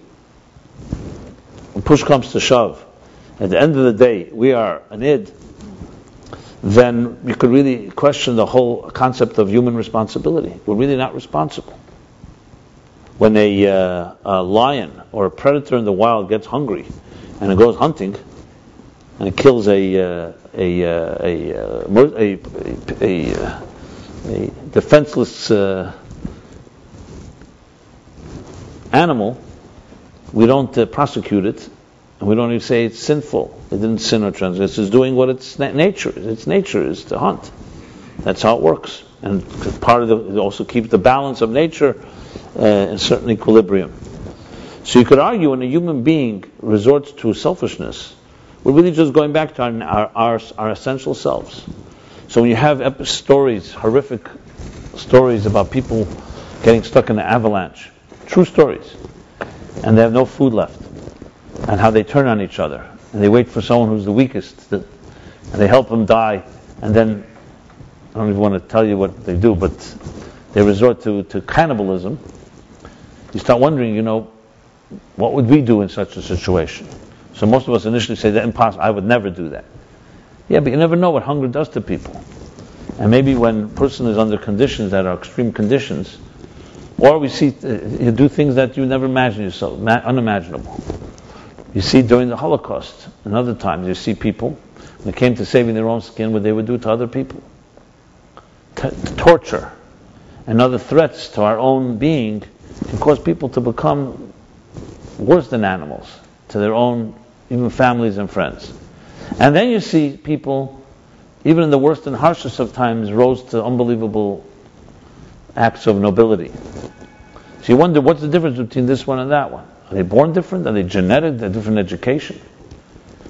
when push comes to shove, at the end of the day, we are an id, then we could really question the whole concept of human responsibility. We're really not responsible. When a lion or a predator in the wild gets hungry and it goes hunting and it kills a defenseless animal, we don't prosecute it, and we don't even say it's sinful. It didn't sin or transgress. It's doing what its nature is. Its nature is to hunt. That's how it works. And part of it also keeps the balance of nature in a certain equilibrium. So you could argue when a human being resorts to selfishness, we're really just going back to our essential selves. So when you have horrific stories about people getting stuck in an avalanche, true stories, and they have no food left, and how they turn on each other, and they wait for someone who's the weakest, and they help them die, and then, I don't even want to tell you what they do, but they resort to cannibalism. You start wondering, what would we do in such a situation? So most of us initially say, that's impossible, I would never do that. Yeah, but you never know what hunger does to people. And maybe when a person is under conditions that are extreme conditions, or we see you do things that you never imagine yourself, unimaginable. You see during the Holocaust and other times, you see people, when it came to saving their own skin, what they would do to other people. Torture and other threats to our own being can cause people to become worse than animals, to their own, even families and friends. And then you see people, even in the worst and harshest of times, rose to unbelievable acts of nobility. So you wonder, what's the difference between this one and that one? Are they born different? Are they genetic? Are they different education?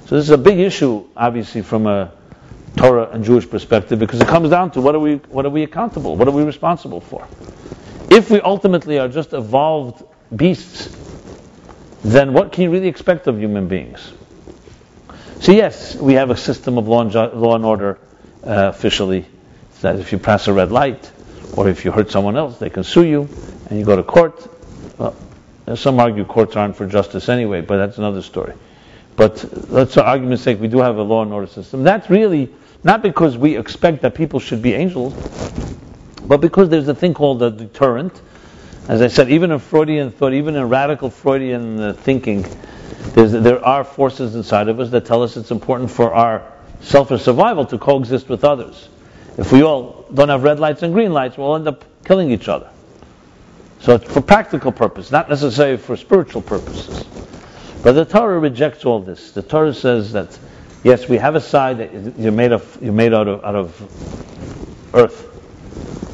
So this is a big issue, obviously, from a Torah and Jewish perspective, because it comes down to what are we accountable? What are we responsible for? If we ultimately are just evolved beasts, then what can you really expect of human beings? So yes, we have a system of law and order officially, that if you pass a red light, or if you hurt someone else, they can sue you, and you go to court. Well, some argue courts aren't for justice anyway, but that's another story. But let's, for argument's sake, we do have a law and order system. That's really Not because we expect that people should be angels, but because there's a thing called a deterrent. As I said, even in Freudian thought, even in radical Freudian thinking, there are forces inside of us that tell us it's important for our selfish survival to coexist with others. If we all don't have red lights and green lights, we'll end up killing each other. So it's for practical purpose, not necessarily for spiritual purposes. But the Torah rejects all this. The Torah says that, yes, we have a side that you're made out of earth,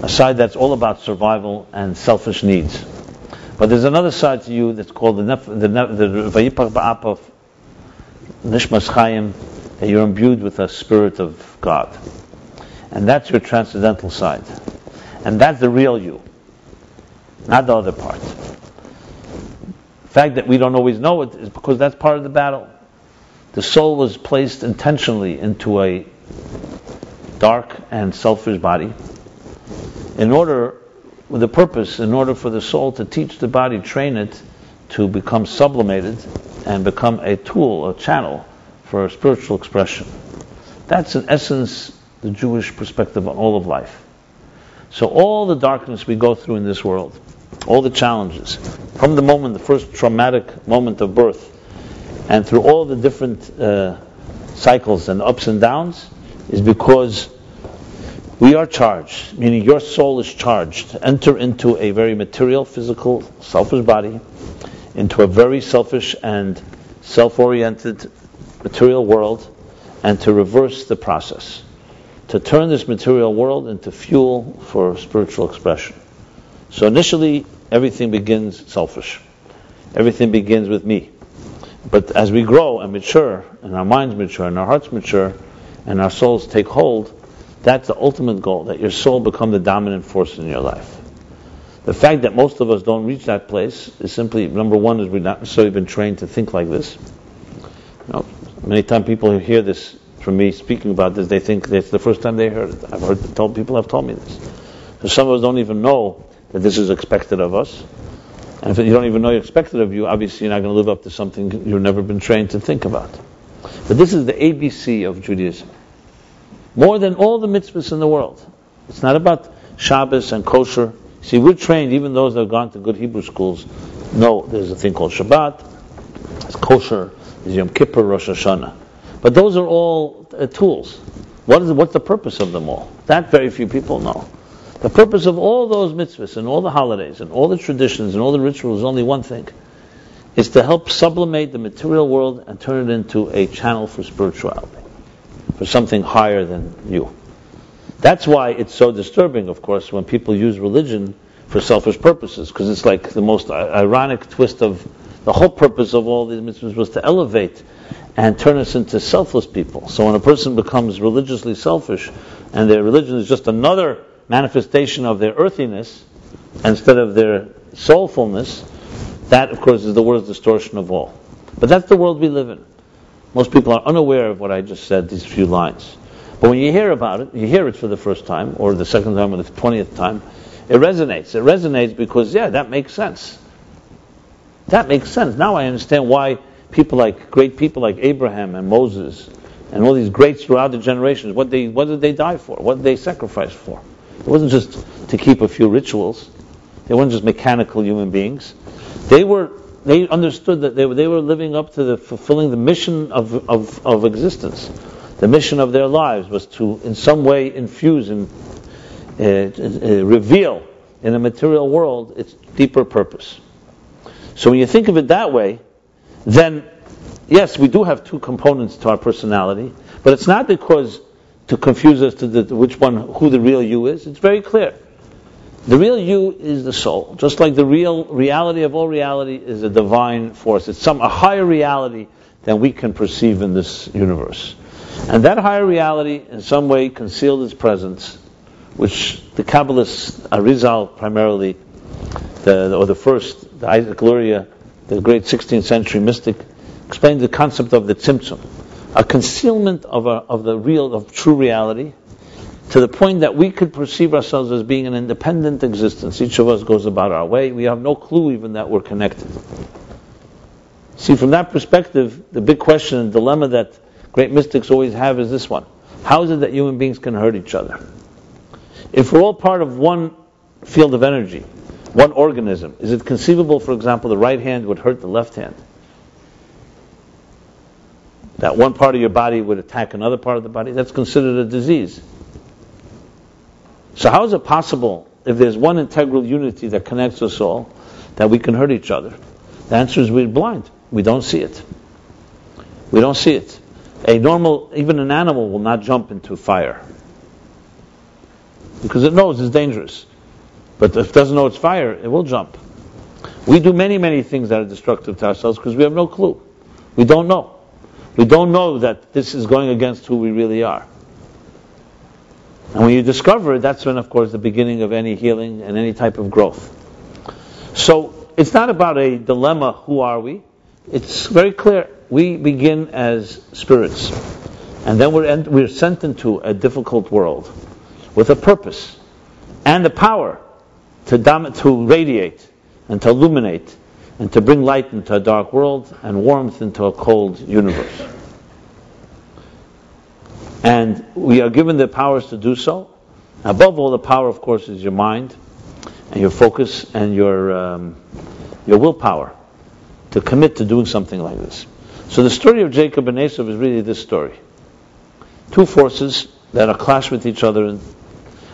a side that's all about survival and selfish needs. But there's another side to you that's called the Vayipach Ba'apav Nishmas Chaim, that you're imbued with a spirit of God. And that's your transcendental side. And that's the real you, not the other part. The fact that we don't always know it is because that's part of the battle. The soul was placed intentionally into a dark and selfish body in order for the soul to teach the body, train it to become sublimated and become a tool, a channel for spiritual expression. That's in essence the Jewish perspective on all of life. So all the darkness we go through in this world, all the challenges, from the first traumatic moment of birth, and through all the different cycles and ups and downs, is because we are charged, meaning your soul is charged to enter into a very material, physical, selfish body, into a very selfish and self-oriented material world, and to reverse the process, to turn this material world into fuel for spiritual expression. So initially, everything begins selfish. Everything begins with me. But as we grow and mature, and our minds mature, and our hearts mature, and our souls take hold, that's the ultimate goal, that your soul become the dominant force in your life. The fact that most of us don't reach that place is simply, number one, is we've not necessarily been trained to think like this. Many times people hear this from me speaking about this, they think it's the first time they heard it. People have told me this. So some of us don't even know that this is expected of us. And if you don't even know it's expected of you, obviously you're not going to live up to something you've never been trained to think about. But this is the ABC of Judaism. More than all the mitzvahs in the world. It's not about Shabbos and kosher. See, we're trained, even those that have gone to good Hebrew schools, know there's a thing called Shabbat, there's kosher, there's Yom Kippur, Rosh Hashanah. But those are all tools. What's the purpose of them all? That very few people know. The purpose of all those mitzvahs and all the holidays and all the traditions and all the rituals is only one thing. It's to help sublimate the material world and turn it into a channel for spirituality, for something higher than you. That's why it's so disturbing, of course, when people use religion for selfish purposes, because it's like the most ironic twist of the whole purpose of all these mitzvahs was to elevate and turn us into selfless people. So when a person becomes religiously selfish and their religion is just another manifestation of their earthiness instead of their soulfulness, that, of course, is the worst distortion of all. But that's the world we live in. Most people are unaware of what I just said, these few lines. But when you hear about it, you hear it for the first time, or the second time, or the 20th time, it resonates. It resonates because, that makes sense. That makes sense. Now I understand why great people like Abraham and Moses, and all these greats throughout the generations, what did they die for? What did they sacrifice for? It wasn't just to keep a few rituals. They weren't just mechanical human beings. They understood that they were living up to fulfilling the mission of existence. The mission of their lives was to, in some way, infuse and reveal in the material world its deeper purpose. So when you think of it that way, then, yes, we do have two components to our personality, but it's not because to confuse us to who the real you is. It's very clear. The real you is the soul, just like the real reality of all reality is a divine force. It's a higher reality than we can perceive in this universe. And that higher reality in some way concealed its presence, which the Kabbalists, Arizal primarily, the Isaac Luria, the great 16th century mystic, explained the concept of the tzimtzum, a concealment of true reality, to the point that we could perceive ourselves as being an independent existence. Each of us goes about our way. We have no clue even that we're connected. See, from that perspective, the big question and dilemma that great mystics always have is this one. How is it that human beings can hurt each other? If we're all part of one field of energy, one organism, is it conceivable, for example, the right hand would hurt the left hand? That one part of your body would attack another part of the body? That's considered a disease. So how is it possible, if there's one integral unity that connects us all, that we can hurt each other? The answer is we're blind. We don't see it. We don't see it. Even an animal will not jump into fire, because it knows it's dangerous. But if it doesn't know it's fire, it will jump. We do many, many things that are destructive to ourselves because we have no clue. We don't know. We don't know that this is going against who we really are. And when you discover it, that's when, of course, the beginning of any healing and any type of growth. So it's not about a dilemma, who are we? It's very clear. We begin as spirits. And then we're sent into a difficult world with a purpose and the power to radiate and to illuminate and to bring light into a dark world and warmth into a cold universe. And we are given the powers to do so. Above all, the power, of course, is your mind and your focus and your willpower to commit to doing something like this. So the story of Jacob and Esau is really this story. Two forces that are clash with each other,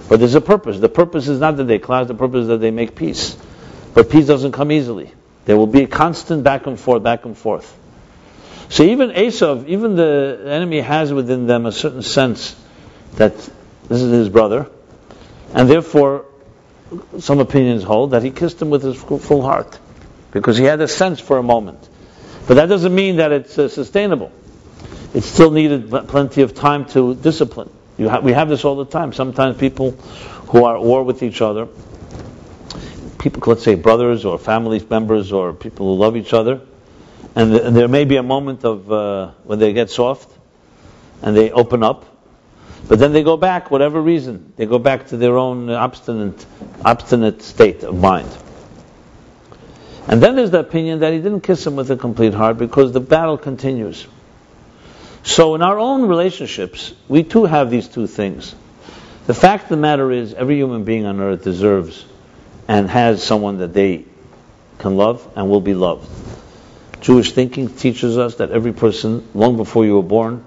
but there's a purpose. The purpose is not that they clash, the purpose is that they make peace. But peace doesn't come easily. There will be a constant back and forth, back and forth. So even Esau, even the enemy has within them a certain sense that this is his brother, and therefore some opinions hold that he kissed him with his full heart, because he had a sense for a moment. But that doesn't mean that it's sustainable. It still needed plenty of time to discipline. We have this all the time. Sometimes people who are at war with each other, people, let's say brothers or family members or people who love each other, and there may be a moment of when they get soft and they open up, but then they go back, whatever reason, they go back to their own obstinate state of mind. And then there's the opinion that he didn't kiss him with a complete heart because the battle continues. So in our own relationships, we too have these two things. The fact of the matter is, every human being on earth deserves and has someone that they can love and will be loved. Jewish thinking teaches us that every person, long before you were born,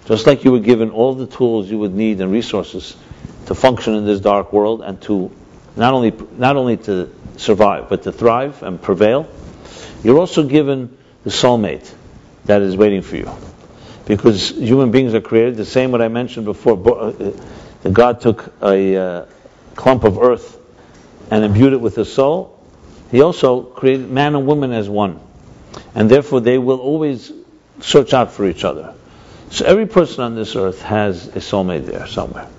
just like you were given all the tools you would need and resources to function in this dark world and to not only to survive, but to thrive and prevail, you're also given the soulmate that is waiting for you. Because human beings are created the same what I mentioned before. That God took a clump of earth and imbued it with a soul. He also created man and woman as one. And therefore they will always search out for each other. So every person on this earth has a soulmate there somewhere.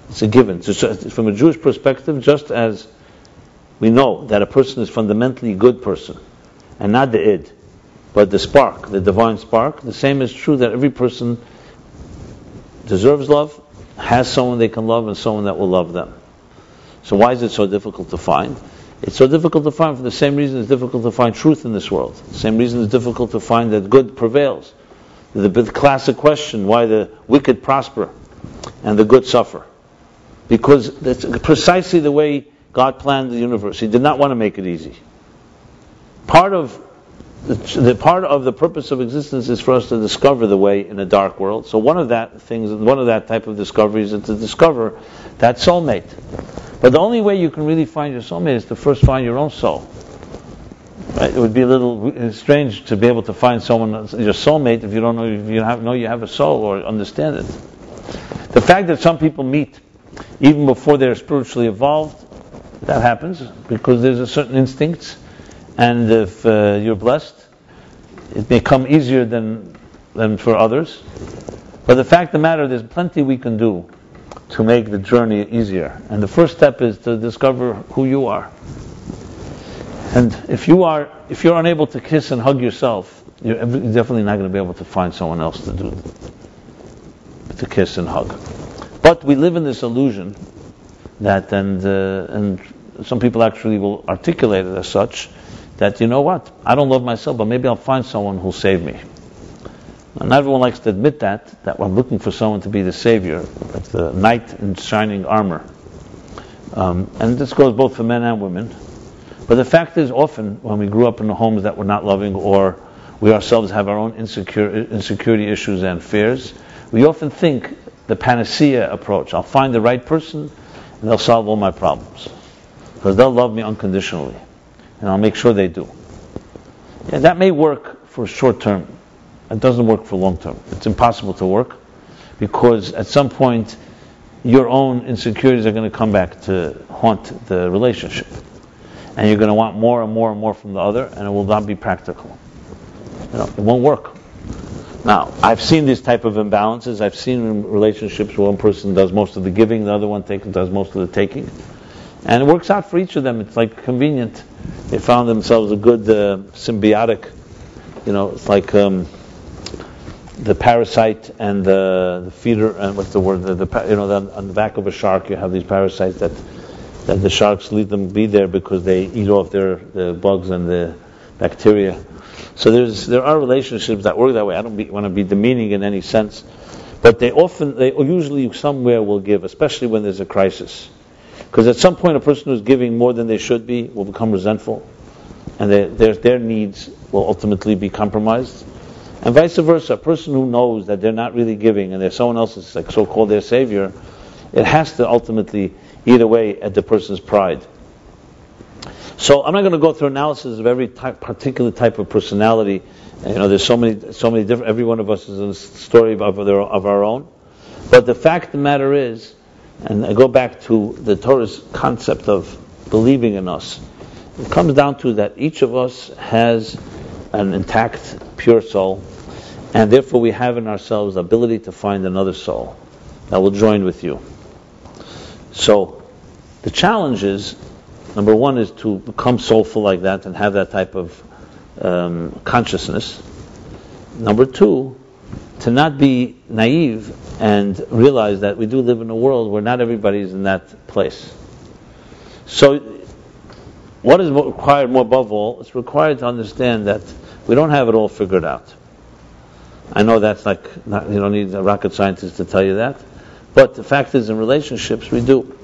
It's a given. From a Jewish perspective, just as we know that a person is fundamentally a good person, and not the id, but the spark, the divine spark, the same is true that every person deserves love, has someone they can love, and someone that will love them. So why is it so difficult to find? It's so difficult to find for the same reason it's difficult to find truth in this world. The same reason it's difficult to find that good prevails. The classic question, why the wicked prosper and the good suffer. Because that's precisely the way God planned the universe. He did not want to make it easy. Part of the purpose of existence is for us to discover the way in a dark world. So one of that type of discovery is to discover that soulmate. But the only way you can really find your soulmate is to first find your own soul. Right? It would be a little strange to be able to find someone, your soulmate, if you don't know you have a soul or understand it. The fact that some people meet even before they're spiritually evolved, that happens because there's a certain instincts, and if you're blessed, it may come easier than for others. But the fact of the matter, there's plenty we can do to make the journey easier. And the first step is to discover who you are. And if you're unable to kiss and hug yourself, you're definitely not going to be able to find someone else to kiss and hug. But we live in this illusion that, and some people actually will articulate it as such, that, you know what, I don't love myself, but maybe I'll find someone who'll save me. And not everyone likes to admit that I'm looking for someone to be the savior, like the knight in shining armor. And this goes both for men and women. But the fact is, often when we grew up in the homes that were not loving, or we ourselves have our own insecurity issues and fears, we often think the panacea approach. I'll find the right person and they'll solve all my problems. Because they'll love me unconditionally. And I'll make sure they do. Yeah, that may work for short term. It doesn't work for long term. It's impossible to work. Because at some point, your own insecurities are going to come back to haunt the relationship. And you're going to want more and more and more from the other, and it will not be practical. It won't work. Now, I've seen these type of imbalances. I've seen relationships where one person does most of the giving, the other one does most of the taking. And it works out for each of them. It's like convenient. They found themselves a good symbiotic, it's like the parasite and the feeder, and what's the word? On the back of a shark, you have these parasites that the sharks leave them be there because they eat off the bugs and the bacteria. So there are relationships that work that way. I don't want to be demeaning in any sense, but they usually somewhere will give, especially when there's a crisis. Because at some point, a person who's giving more than they should be will become resentful, and their needs will ultimately be compromised. And vice versa, a person who knows that they're not really giving and there's someone else is like so-called their savior, it has to ultimately eat away at the person's pride. So I'm not going to go through analysis of every particular type of personality. There's so many different. Every one of us is a story of our own. But the fact of the matter is, and I go back to the Torah's concept of believing in us. It comes down to that each of us has an intact, pure soul, and therefore we have in ourselves the ability to find another soul that will join with you. So the challenge is, number one is to become soulful like that and have that type of consciousness. Number two, to not be naive and realize that we do live in a world where not everybody is in that place. So what is required more above all? It's required to understand that we don't have it all figured out. I know that's you don't need a rocket scientist to tell you that. But the fact is, in relationships, we do.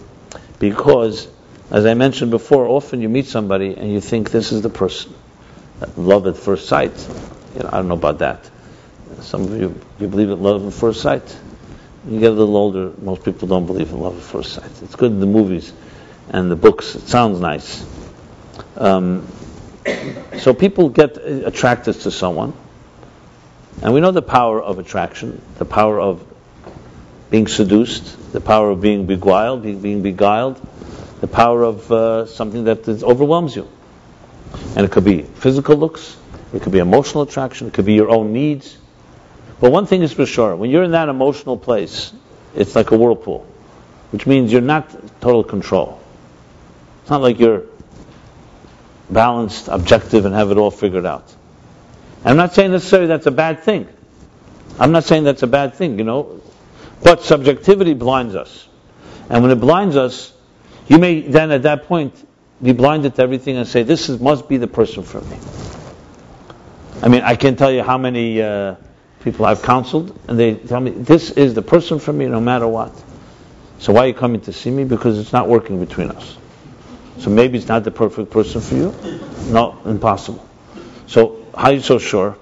Because, as I mentioned before, often you meet somebody and you think this is the person. Love at first sight. I don't know about that. Some of you believe in love at first sight. You get a little older, most people don't believe in love at first sight. It's good in the movies and the books. It sounds nice. So people get attracted to someone. And we know the power of attraction, the power of being seduced, the power of being beguiled, being beguiled, the power of something that overwhelms you. And it could be physical looks, it could be emotional attraction, it could be your own needs. But one thing is for sure, when you're in that emotional place, it's like a whirlpool, which means you're not total control. It's not like you're balanced, objective, and have it all figured out. And I'm not saying necessarily that's a bad thing. But subjectivity blinds us. And when it blinds us, you may then at that point be blinded to everything and say, this must be the person for me. I can't tell you how many people I've counseled, and they tell me, this is the person for me no matter what. So why are you coming to see me? Because it's not working between us. So maybe it's not the perfect person for you? No, impossible. So how are you so sure?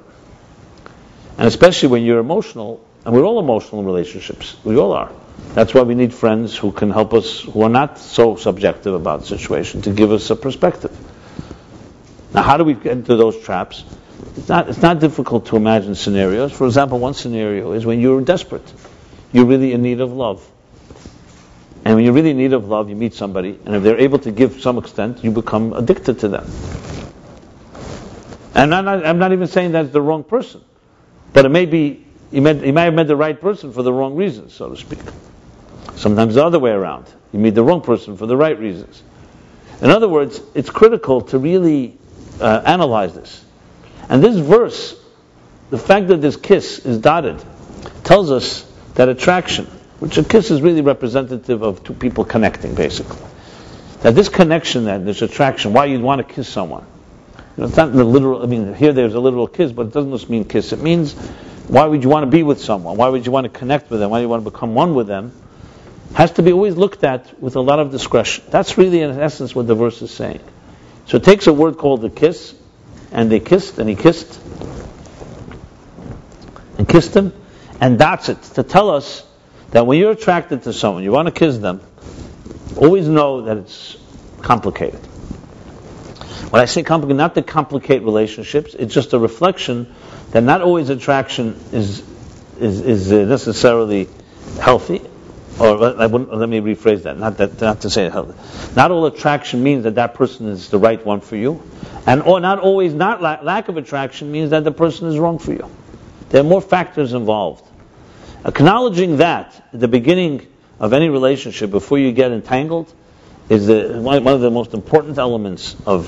And especially when you're emotional, and we're all emotional in relationships. We all are. That's why we need friends who can help us, who are not so subjective about the situation, to give us a perspective. Now, how do we get into those traps? It's not difficult to imagine scenarios. For example, one scenario is when you're desperate. You're really in need of love. And when you're really in need of love, you meet somebody, and if they're able to give some extent, you become addicted to them. And I'm not even saying that's the wrong person. But it may be, you might have met the right person for the wrong reasons, so to speak. Sometimes the other way around. You meet the wrong person for the right reasons. In other words, it's critical to really analyze this. And this verse, the fact that this kiss is dotted, tells us that attraction, which a kiss is really representative of two people connecting, basically. That this connection, this attraction, why you'd want to kiss someone. It's not the literal, here there's a literal kiss, but it doesn't just mean kiss. It means why would you want to be with someone? Why would you want to connect with them? Why do you want to become one with them? Has to be always looked at with a lot of discretion. That's really, in essence, what the verse is saying. So it takes a word called the kiss, and they kissed, and he kissed, and kissed him, and that's it, to tell us that when you're attracted to someone, you want to kiss them, always know that it's complicated. When I say complicated, not to complicate relationships, it's just a reflection that not always attraction is necessarily healthy. Or let me rephrase that. Not to say it healthy. Not all attraction means that person is the right one for you, and or not always lack of attraction means that the person is wrong for you. There are more factors involved. Acknowledging that at the beginning of any relationship, before you get entangled, is one of the most important elements of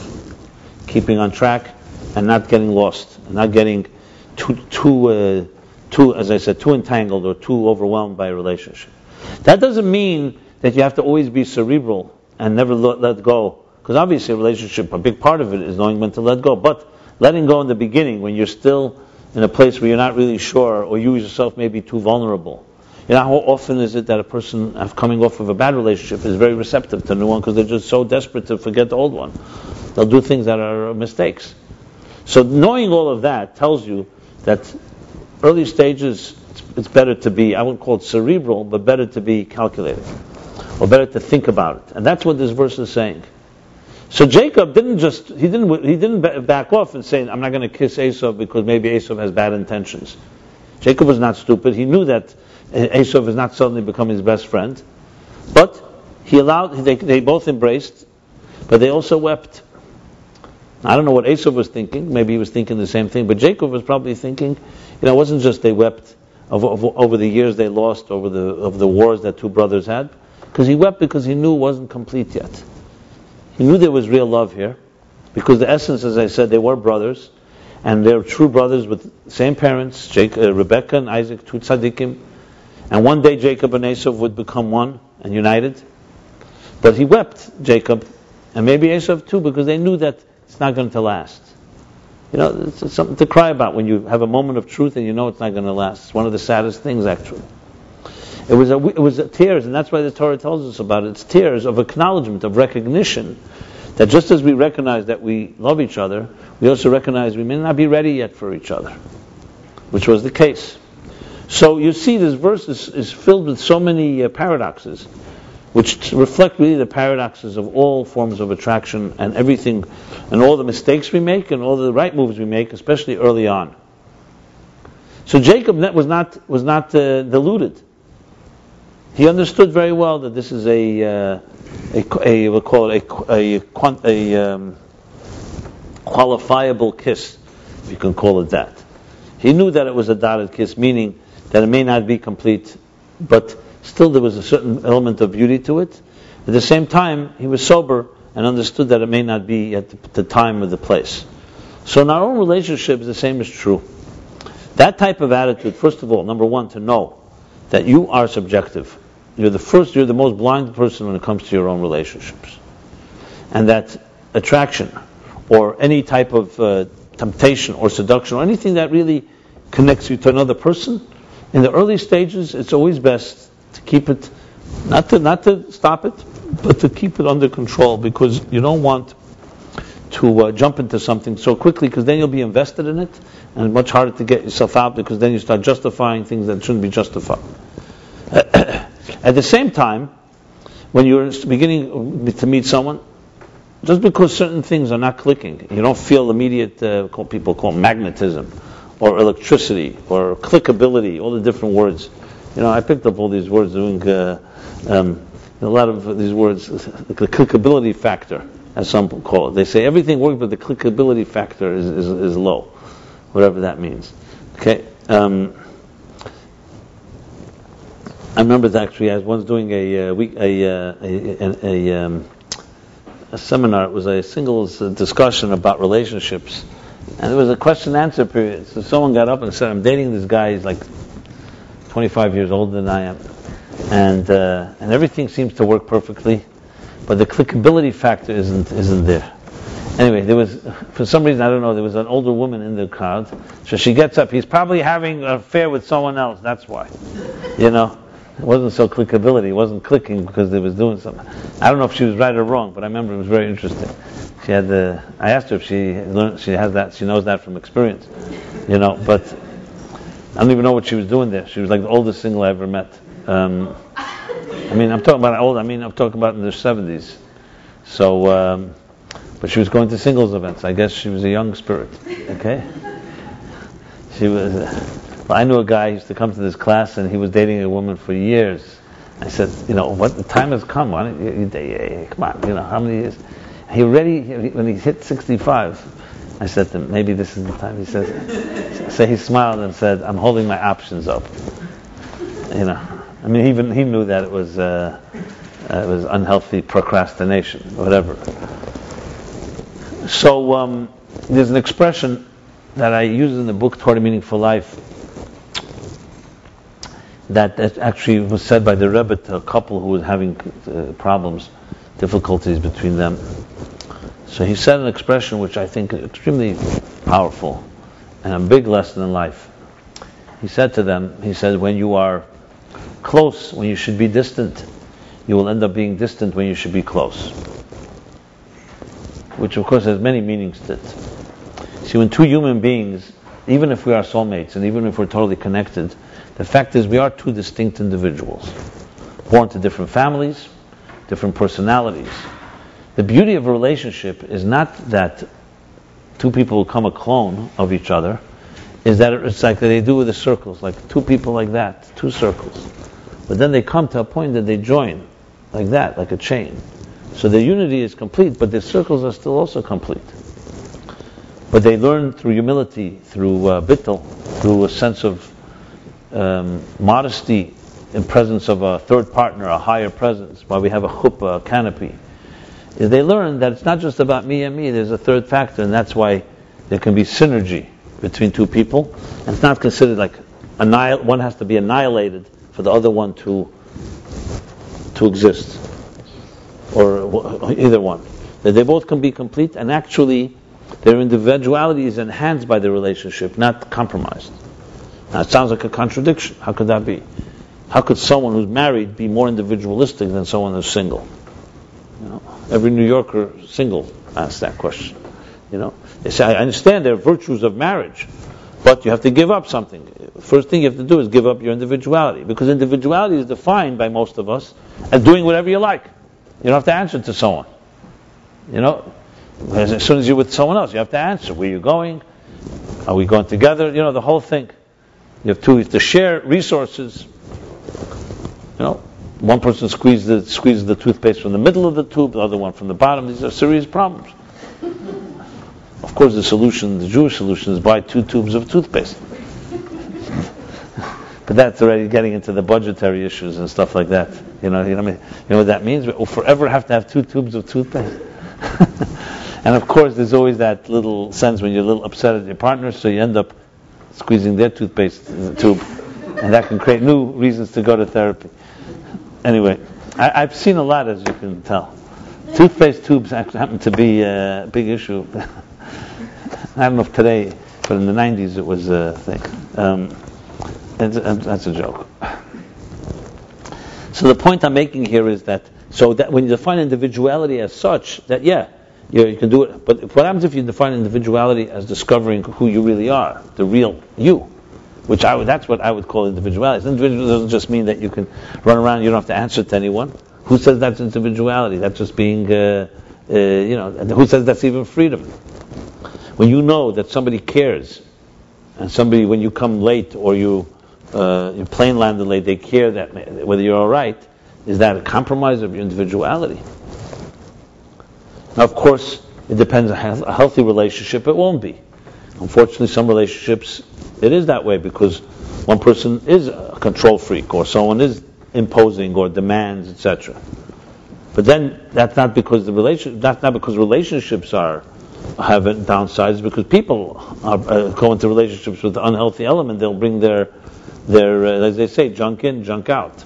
keeping on track and not getting lost, and not getting too as I said, too entangled or too overwhelmed by a relationship. That doesn't mean that you have to always be cerebral and never let go, because obviously a relationship, a big part of it is knowing when to let go. But letting go in the beginning, when you're still in a place where you're not really sure, or you yourself may be too vulnerable. You know, how often is it that a person coming off of a bad relationship is very receptive to a new one because they're just so desperate to forget the old one. They'll do things that are mistakes. So knowing all of that tells you that early stages, it's better to be, I wouldn't call it cerebral, but better to be calculated, or better to think about it. And that's what this verse is saying. So Jacob didn't back off and say, I'm not going to kiss Esau because maybe Esau has bad intentions. Jacob was not stupid. He knew that Esau has not suddenly become his best friend. But they both embraced, but they also wept. I don't know what Esau was thinking. Maybe he was thinking the same thing. But Jacob was probably thinking, it wasn't just they wept over the years they lost, over the wars that two brothers had. Because he wept because he knew it wasn't complete yet. He knew there was real love here. Because the essence, as I said, they were brothers. And they're true brothers with same parents, Rebecca and Isaac, two tzaddikim. And one day Jacob and Esau would become one and united. But he wept, Jacob, and maybe Esau too, because they knew that it's not going to last. It's something to cry about when you have a moment of truth and you know it's not going to last. It's one of the saddest things, actually. It was tears, and that's why the Torah tells us about it. It's tears of acknowledgement, of recognition, that just as we recognize that we love each other, we also recognize we may not be ready yet for each other, which was the case. So you see, this verse is filled with so many paradoxes, which reflect really the paradoxes of all forms of attraction and everything, and all the mistakes we make and all the right moves we make, especially early on. So Jacob was not deluded. He understood very well that this is we'll call it a qualifiable kiss, if you can call it that. He knew that it was a dotted kiss, meaning that it may not be complete, but still there was a certain element of beauty to it. At the same time, he was sober and understood that it may not be at the time or the place. So in our own relationships, the same is true. That type of attitude, first of all, number one, to know that you are subjective. You're the most blind person when it comes to your own relationships. And that attraction, or any type of temptation or seduction, or anything that really connects you to another person, in the early stages, it's always best to keep it, not to stop it, but to keep it under control, because you don't want to jump into something so quickly, because then you'll be invested in it, and it's much harder to get yourself out, because then you start justifying things that shouldn't be justified. At the same time, when you're beginning to meet someone, just because certain things are not clicking, you don't feel immediate, people call magnetism, or electricity, or clickability, all the different words. I picked up all these words doing a lot of these words, the clickability factor, as some call it. They say everything works, but the clickability factor is low, whatever that means. Okay. I remember that actually I was once doing a seminar. It was a singles discussion about relationships, and there was a question and answer period. So someone got up and said, "I'm dating this guy. He's like 25 years older than I am, and everything seems to work perfectly, but the clickability factor isn't there." Anyway, there was, for some reason, I don't know, there was an older woman in the crowd. So she gets up. He's probably having an affair with someone else. That's why. You know, it wasn't so clickability. It wasn't clicking because they was doing something. I don't know if she was right or wrong, but I remember it was very interesting. She had I asked her if she learned, she has that, she knows that from experience. You know, but I don't even know what she was doing there. She was like the oldest single I ever met. I'm talking about old. I'm talking about in their 70s. So, but she was going to singles events. I guess she was a young spirit. Okay. She was. Well, I knew a guy who used to come to this class, and he was dating a woman for years. I said, what? The time has come. Why don't you come on? How many years? When he hit 65, I said to him, maybe this is the time. He says, so he smiled and said, I'm holding my options up. Even he knew that it was unhealthy procrastination, whatever. So there's an expression that I use in the book Toward a Meaningful Life that actually was said by the Rebbe to a couple who was having problems, difficulties between them. So he said an expression which I think is extremely powerful and a big lesson in life. He said to them, when you are close when you should be distant, you will end up being distant when you should be close. Which of course has many meanings to it. See, when two human beings, even if we are soulmates and even if we're totally connected, the fact is we are two distinct individuals, born to different families, different personalities. The beauty of a relationship is not that two people become a clone of each other, is that it's like they do with the circles, like two people like that, two circles. But then they come to a point that they join, like that, like a chain. So the unity is complete, but the circles are still also complete. But they learn through humility, through bittul, through a sense of modesty in presence of a third partner, a higher presence, while we have a chuppah, a canopy. Is they learn that it's not just about me and me, there's a third factor, and that's why there can be synergy between two people. And it's not considered like one has to be annihilated for the other one to exist, or either one. That they both can be complete, and actually their individuality is enhanced by the relationship, not compromised. Now it sounds like a contradiction. How could that be? How could someone who's married be more individualistic than someone who's single? Every New Yorker single asks that question. They say, I understand there are virtues of marriage, but you have to give up something. First thing you have to do is give up your individuality, because individuality is defined by most of us as doing whatever you like. You don't have to answer to someone. As soon as you're with someone else, you have to answer. Where are you going? Are we going together? The whole thing. You have to share resources. One person squeezes the toothpaste from the middle of the tube, the other one from the bottom. These are serious problems. Of course, the Jewish solution, is buy 2 tubes of toothpaste. But that's already getting into the budgetary issues and stuff like that. You know what that means? We'll forever have to have 2 tubes of toothpaste. And of course, there's always that little sense when you're a little upset at your partner, so you end up squeezing their toothpaste tube, and that can create new reasons to go to therapy. Anyway, I've seen a lot, as you can tell. Toothpaste tubes happen to be a big issue. I don't know if today, but in the 90s it was a thing. That's a joke. So the point I'm making here is that when you define individuality as such, that you can do it. But what happens if you define individuality as discovering who you really are, the real you? That's what I would call individuality. Individual doesn't just mean that you can run around, you don't have to answer to anyone. Who says that's individuality? That's just being, who says that's even freedom? When you know that somebody cares, and somebody, when you come late or your plane landed late, they care that whether you're all right, is that a compromise of your individuality? Now, of course, it depends on a healthy relationship. It won't be. Unfortunately, some relationships, it is that way because one person is a control freak, or someone is imposing or demands, etc. But then that's not because relationships have downsides. Because people go into relationships with the unhealthy element, they'll bring their as they say, junk in, junk out.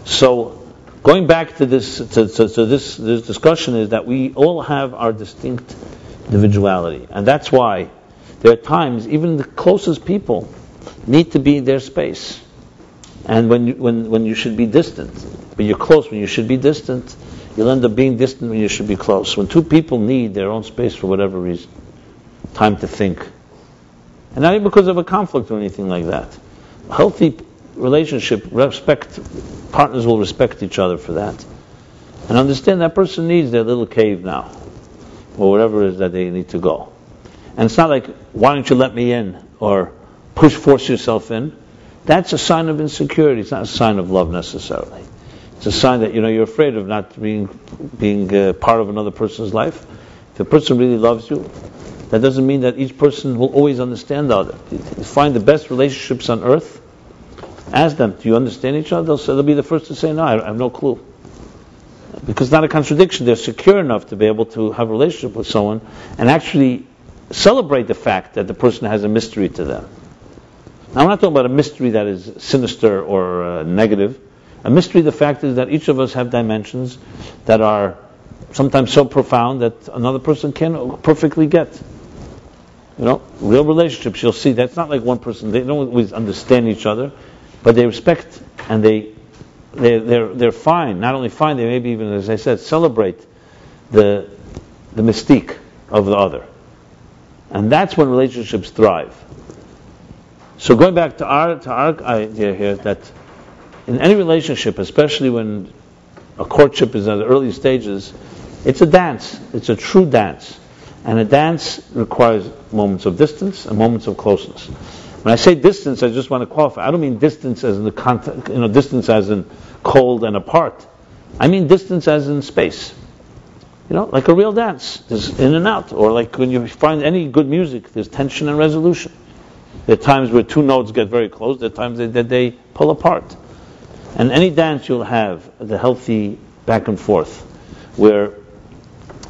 So Going back to this, this discussion is that we all have our distinct individuality, and that's why there are times even the closest people need to be in their space, and when you should be distant, but you're close when you should be distant, you'll end up being distant when you should be close. When two people need their own space for whatever reason, time to think, and not even because of a conflict or anything like that. A healthy relationship, partners will respect each other for that, and understand that person needs their little cave now, or whatever it is that they need to go. And it's not like, why don't you let me in, or force yourself in. That's a sign of insecurity. It's not a sign of love necessarily. It's a sign that you're afraid of not being part of another person's life. If a person really loves you, that doesn't mean that each person will always understand the other. You find the best relationships on earth. Ask them, do you understand each other? They'll be the first to say, no, I have no clue. Because it's not a contradiction. They're secure enough to be able to have a relationship with someone and actually celebrate the fact that the person has a mystery to them. Now, I'm not talking about a mystery that is sinister or negative. A mystery, the fact is that each of us have dimensions that are sometimes so profound that another person can perfectly get. Real relationships, you'll see, that's not like one person, they don't always understand each other, but they respect and they're fine. Not only fine, they maybe even, as I said, celebrate the mystique of the other. And that's when relationships thrive. So going back to our idea here, that in any relationship, especially when a courtship is at the early stages, it's a dance. It's a true dance. And a dance requires moments of distance and moments of closeness. When I say distance, I just want to qualify. I don't mean distance as in the context, distance as in cold and apart. I mean distance as in space. Like a real dance. There's in and out. Or like when you find any good music, there's tension and resolution. There are times where two notes get very close. There are times that they pull apart. And any dance you'll have the healthy back and forth, where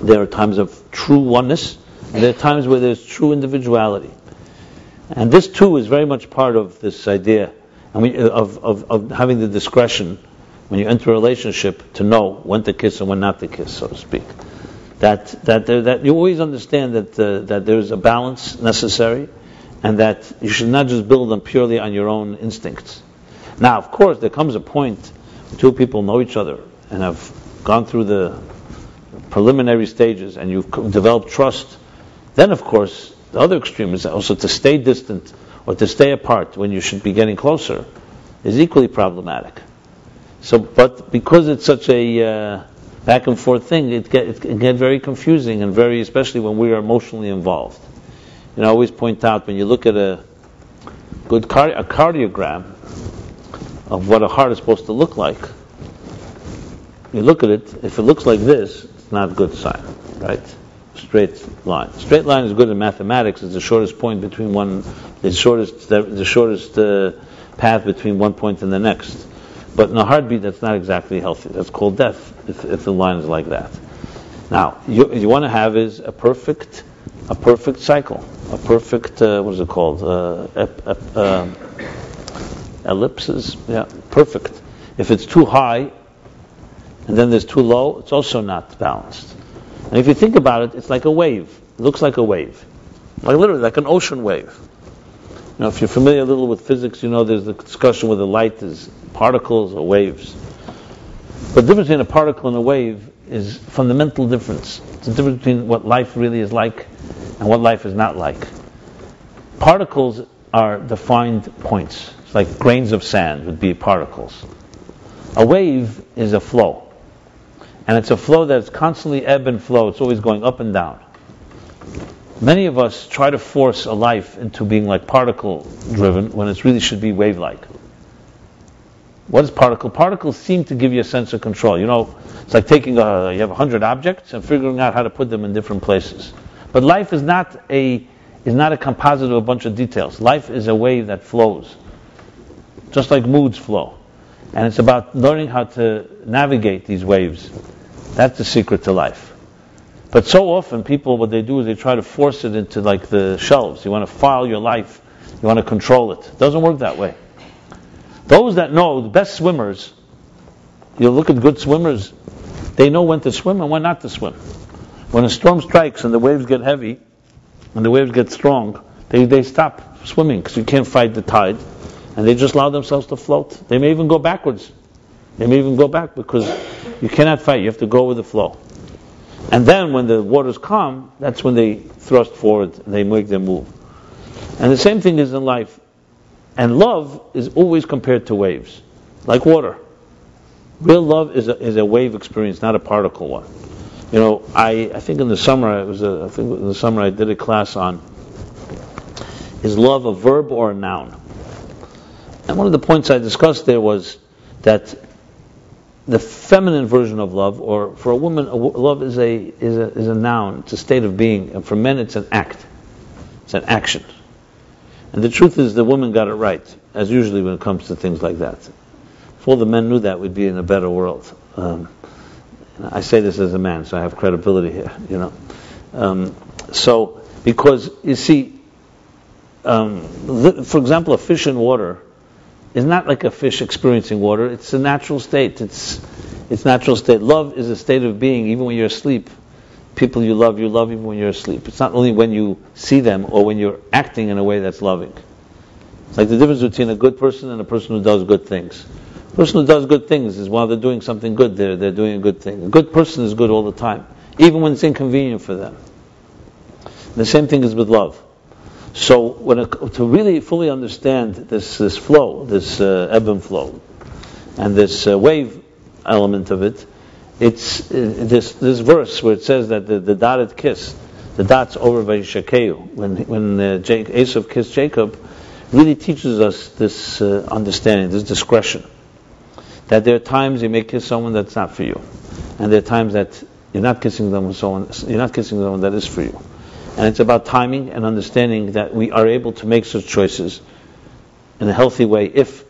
there are times of true oneness, and there are times where there's true individuality. And this too is very much part of this idea of having the discretion when you enter a relationship to know when to kiss and when not to kiss, so to speak. That you always understand that there's a balance necessary, and that you should not just build them purely on your own instincts. Now, of course, there comes a point when two people know each other and have gone through the preliminary stages and you've developed trust. Then, of course, the other extreme is also to stay distant or to stay apart when you should be getting closer is equally problematic. But because it's such a back and forth thing, it can get very confusing and especially when we are emotionally involved. I always point out, when you look at a good cardiogram of what a heart is supposed to look like, you look at it, if it looks like this, it's not a good sign, right? Straight line. Straight line is good in mathematics. It's the shortest point between the shortest path between one point and the next. But in a heartbeat, that's not exactly healthy. That's called death if the line is like that. Now, you want to have is a perfect cycle. A perfect, what is it called? Ellipses. Yeah, perfect. If it's too high and then there's too low, it's also not balanced. And if you think about it, it's like a wave. It looks like a wave. Like literally, like an ocean wave. If you're familiar a little with physics, there's the discussion whether light is particles or waves. But the difference between a particle and a wave is fundamental difference. It's the difference between what life really is like and what life is not like. Particles are defined points. It's like grains of sand would be particles. A wave is a flow. And it's a flow that's constantly ebb and flow. It's always going up and down. Many of us try to force a life into being like particle driven when it really should be wave like. What is particle? Particles seem to give you a sense of control. It's like taking you have 100 objects and figuring out how to put them in different places. But life is not a composite of a bunch of details. Life is a wave that flows, just like moods flow. And it's about learning how to navigate these waves. That's the secret to life. But so often people, what they do is they try to force it into like the shelves. You want to file your life. You want to control it. It doesn't work that way. Those that know, the best swimmers You look at good swimmers, they know when to swim and when not to swim. When a storm strikes and the waves get heavy, and the waves get strong, they stop swimming because you can't fight the tide, and they just allow themselves to float. They may even go backwards. They may even go back because you cannot fight. You have to go with the flow. And then when the water's calm, that's when they thrust forward and they make their move. And the same thing is in life. And love is always compared to waves, like water. Real love is a wave experience, not a particle one. I think in the summer I did a class on, is love a verb or a noun? And one of the points I discussed there was that the feminine version of love, or for a woman, love is a noun. It's a state of being, and for men, it's an act. It's an action. And the truth is, the woman got it right, as usually when it comes to things like that. If all the men knew that, we'd be in a better world. I say this as a man, so I have credibility here. Because you see, for example, a fish in water is not like a fish experiencing water. It's a natural state. It's natural state. Love is a state of being, even when you're asleep. People you love even when you're asleep. It's not only when you see them or when you're acting in a way that's loving. It's like the difference between a good person and a person who does good things. A person who does good things is while they're doing something good, they're doing a good thing. A good person is good all the time, even when it's inconvenient for them. And the same thing is with love. So to really fully understand this flow, this ebb and flow, and this wave element of it, it's this verse where it says that the dotted kiss, the dots over vayishakeihu, when Esau kissed Jacob, really teaches us this understanding, this discretion. That there are times you may kiss someone that's not for you, and there are times that you're not kissing someone that is for you. And it's about timing and understanding that we are able to make such choices in a healthy way if,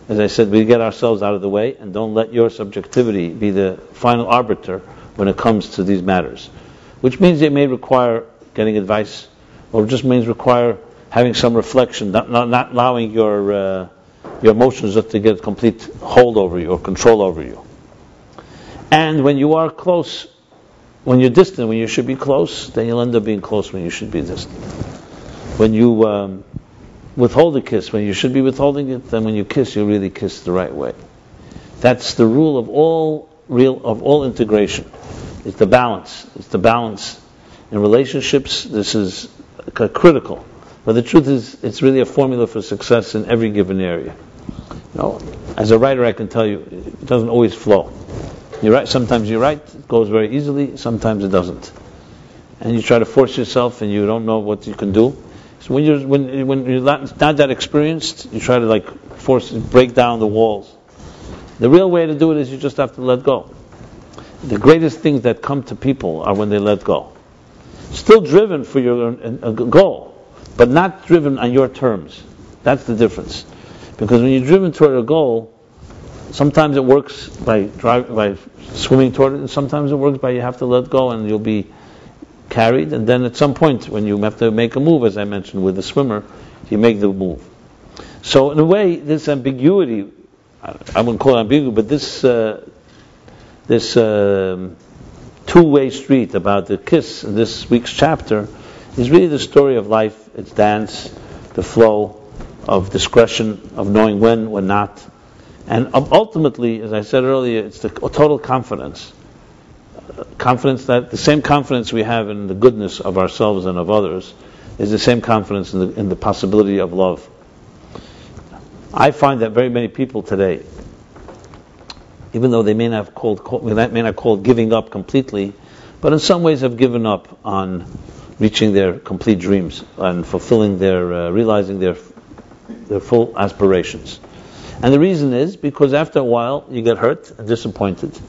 as I said, we get ourselves out of the way and don't let your subjectivity be the final arbiter when it comes to these matters. Which means it may require getting advice, or just means require having some reflection, not allowing your emotions just to get complete hold over you or control over you. And when you are close, when you're distant, when you should be close, then you'll end up being close when you should be distant. When you withhold a kiss, when you should be withholding it, then when you kiss, you really kiss the right way. That's the rule of all integration. It's the balance. It's the balance in relationships. This is critical. But the truth is, it's really a formula for success in every given area. As a writer, I can tell you, it doesn't always flow. You write. Sometimes you write, it goes very easily. Sometimes it doesn't, and you try to force yourself, and you don't know what you can do. So when you're not that experienced, you try to break down the walls. The real way to do it is you just have to let go. The greatest things that come to people are when they let go. Still driven for your goal, but not driven on your terms. That's the difference. Because when you're driven toward a goal, sometimes it works by swimming toward it, and sometimes it works by you have to let go and you'll be carried. And then at some point, when you have to make a move, as I mentioned with the swimmer, you make the move. So in a way, this ambiguity, I wouldn't call it ambiguity, but this two-way street about the kiss in this week's chapter is really the story of life. It's dance, the flow of discretion, of knowing when not. And ultimately, as I said earlier, it's the total confidence. Confidence that the same confidence we have in the goodness of ourselves and of others is the same confidence in the possibility of love. I find that very many people today, even though they may not call giving up completely, but in some ways have given up on reaching their complete dreams and fulfilling realizing their full aspirations. And the reason is because after a while you get hurt and disappointed.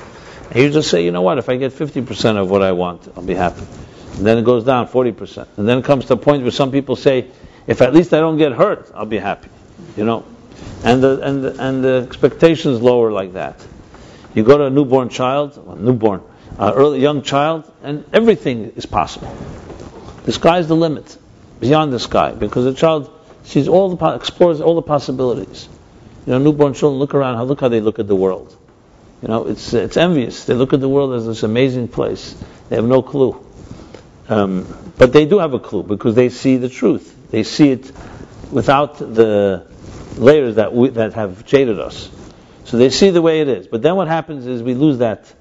And you just say, you know what, if I get 50% of what I want, I'll be happy. And then it goes down 40%. And then it comes to a point where some people say, if at least I don't get hurt, I'll be happy. And the expectation is lower like that. You go to a early young child, and everything is possible. The sky is the limit, beyond the sky, because the child explores all the possibilities. Newborn children look around, look how they look at the world. It's envious. They look at the world as this amazing place. They have no clue. But they do have a clue because they see the truth. They see it without the layers that have jaded us. So they see the way it is. But then what happens is we lose that.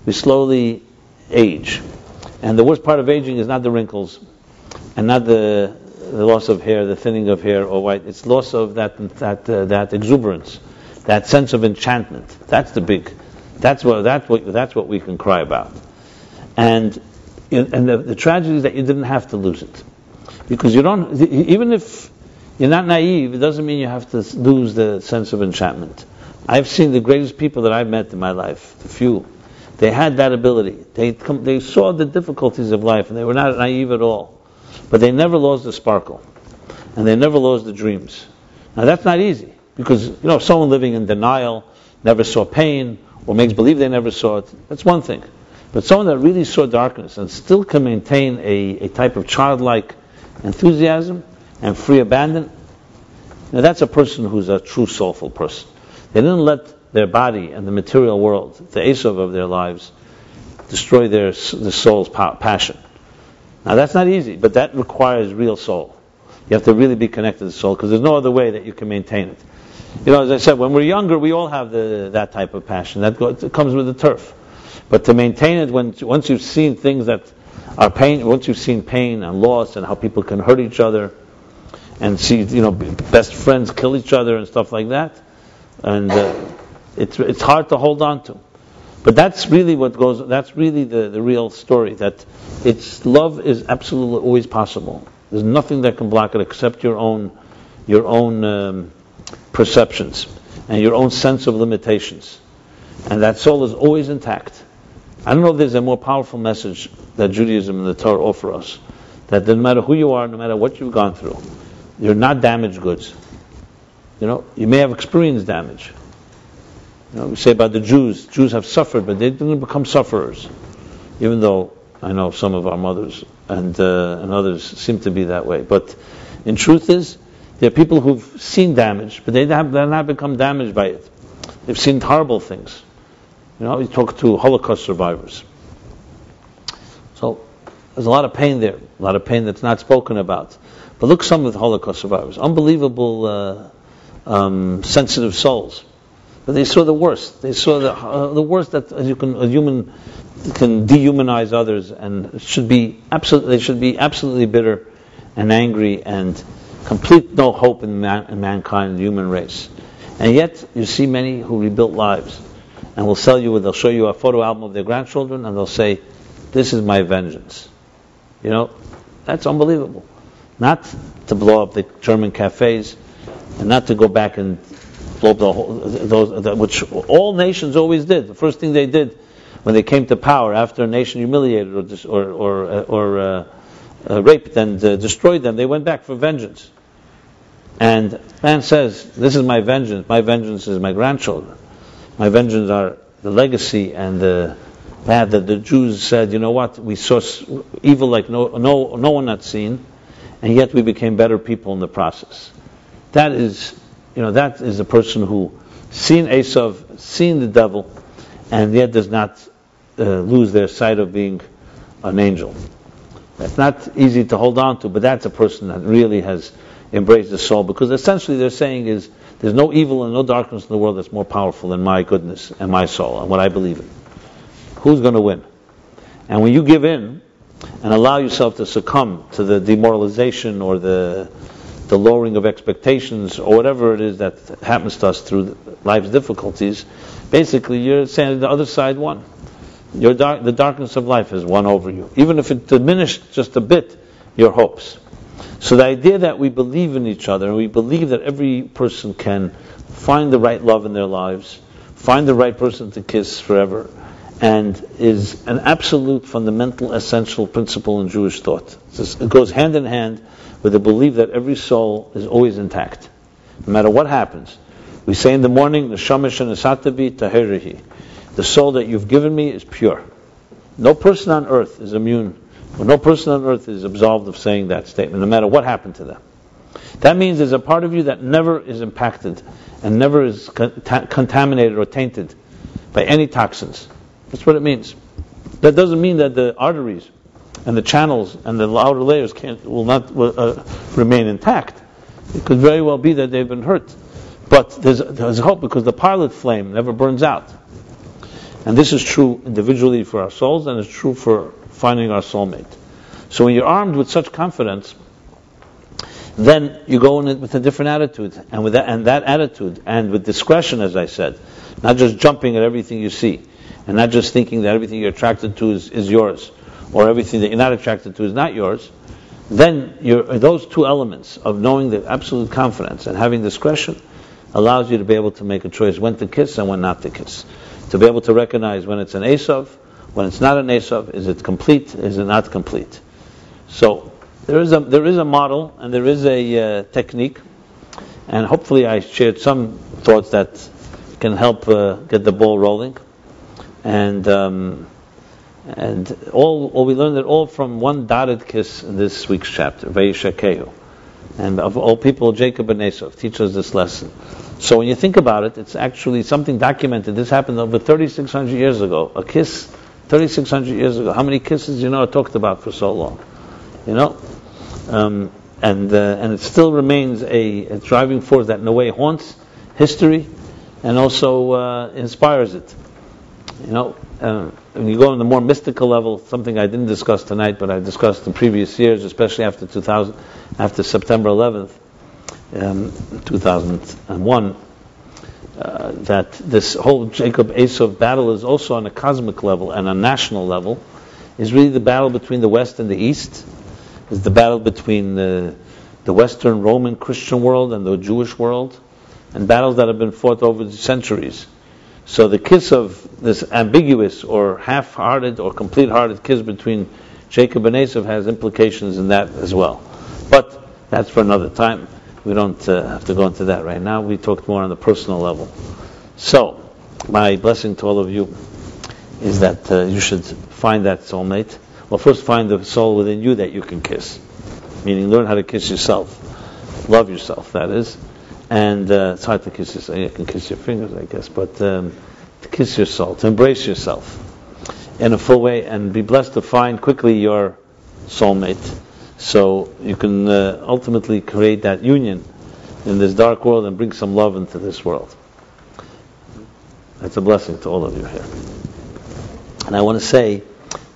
We slowly age. And the worst part of aging is not the wrinkles and not the loss of hair, the thinning of hair or white. It's loss of that exuberance, that sense of enchantment. That's what we can cry about. And the tragedy is that you didn't have to lose it, because even if you're not naive, it doesn't mean you have to lose the sense of enchantment. I've seen the greatest people that I've met in my life, the few. They had that ability. They saw the difficulties of life, and they were not naive at all. But they never lost the sparkle, and they never lost the dreams. Now that's not easy, because someone living in denial, never saw pain, or makes believe they never saw it, that's one thing. But someone that really saw darkness and still can maintain a type of childlike enthusiasm and free abandon, that's a person who's a true soulful person. They didn't let their body and the material world, the Esau of their lives, destroy the soul's passion. Now that's not easy, but that requires real soul. You have to really be connected to the soul, because there's no other way that you can maintain it. As I said, when we're younger, we all have that type of passion. It comes with the turf. But to maintain it, once you've seen things that are pain, once you've seen pain and loss and how people can hurt each other, and see best friends kill each other and stuff like that, and it's hard to hold on to. But that's really what goes. That's really the real story. That love is absolutely always possible. There's nothing that can block it except your own perceptions and your own sense of limitations, and that soul is always intact. I don't know if there's a more powerful message that Judaism and the Torah offer us, that no matter who you are, no matter what you've gone through, you're not damaged goods. You may have experienced damage. We say about the Jews have suffered, but they didn't become sufferers, even though I know some of our mothers and others seem to be that way. But in truth is, there are people who've seen damage, but they've not become damaged by it. They've seen horrible things. You talk to Holocaust survivors. So there's a lot of pain there, a lot of pain that's not spoken about. But look, some of the Holocaust survivors, unbelievable, sensitive souls. But they saw the worst. They saw the worst that a human can dehumanize others, and they should be absolutely bitter and angry and complete no hope in mankind, the human race. And yet you see many who rebuilt lives, and they'll show you a photo album of their grandchildren, and they'll say, "This is my vengeance." That's unbelievable. Not to blow up the German cafes, and not to go back and blow up which all nations always did. The first thing they did when they came to power, after a nation humiliated or raped and destroyed them, they went back for vengeance. And man says, "This is my vengeance. My vengeance is my grandchildren. My vengeance are the legacy and the bad that the Jews said. You know what? We saw evil like no one had seen, and yet we became better people in the process." That is a person who seen Esau, seen the devil, and yet does not lose their sight of being an angel. That's not easy to hold on to, but that's a person that really has embraced the soul, because essentially they're saying is, there's no evil and no darkness in the world that's more powerful than my goodness and my soul and what I believe in. Who's going to win? And when you give in and allow yourself to succumb to the demoralization or the lowering of expectations or whatever it is that happens to us through life's difficulties, basically you're saying the other side won. The darkness of life has won over you. Even if it diminished just a bit your hopes. So the idea that we believe in each other, and we believe that every person can find the right love in their lives, find the right person to kiss forever, and is an absolute fundamental essential principle in Jewish thought. It goes hand in hand with the belief that every soul is always intact, no matter what happens. We say in the morning, "Neshama shenesatavi tahirihi." The soul that you've given me is pure. No person on earth is immune, or no person on earth is absolved of saying that statement, no matter what happened to them. That means there's a part of you that never is impacted and never is contaminated or tainted by any toxins. That's what it means. That doesn't mean that the arteries and the channels and the outer layers will not remain intact. It could very well be that they've been hurt. But there's hope, because the pilot flame never burns out. And this is true individually for our souls, and it's true for finding our soulmate. So when you're armed with such confidence, then you go in it with a different attitude, and with that attitude, and with discretion, as I said, not just jumping at everything you see, and not just thinking that everything you're attracted to is yours, or everything that you're not attracted to is not yours. Then those two elements of knowing the absolute confidence and having discretion allows you to be able to make a choice when to kiss and when not to kiss. To be able to recognize when it's an Esau, when it's not an Esau, is it complete, is it not complete. So there is a model, and there is a technique, and hopefully I shared some thoughts that can help get the ball rolling. And we learned it all from one dotted kiss in this week's chapter, Vayishlach. And of all people, Jacob and Esau teach us this lesson. So when you think about it, it's actually something documented. This happened over 3,600 years ago. A kiss, 3,600 years ago. How many kisses are talked about for so long? And it still remains a driving force that in a way haunts history and also inspires it. When you go on the more mystical level, something I didn't discuss tonight, but I discussed in previous years, especially after September 11th, 2001, that this whole Jacob-Esau battle is also on a cosmic level and a national level, is really the battle between the West and the East, is the battle between the Western Roman Christian world and the Jewish world, and battles that have been fought over the centuries. So the kiss of this ambiguous or half-hearted or complete-hearted kiss between Jacob and Esau has implications in that as well. But that's for another time. We don't have to go into that right now. We talked more on the personal level. So, my blessing to all of you is that you should find that soulmate. Well, first find the soul within you that you can kiss. Meaning learn how to kiss yourself. Love yourself, that is. And it's hard to kiss yourself. You can kiss your fingers, I guess. But to kiss your soul, to embrace yourself in a full way, and be blessed to find quickly your soulmate. So you can ultimately create that union in this dark world and bring some love into this world. That's a blessing to all of you here. And I want to say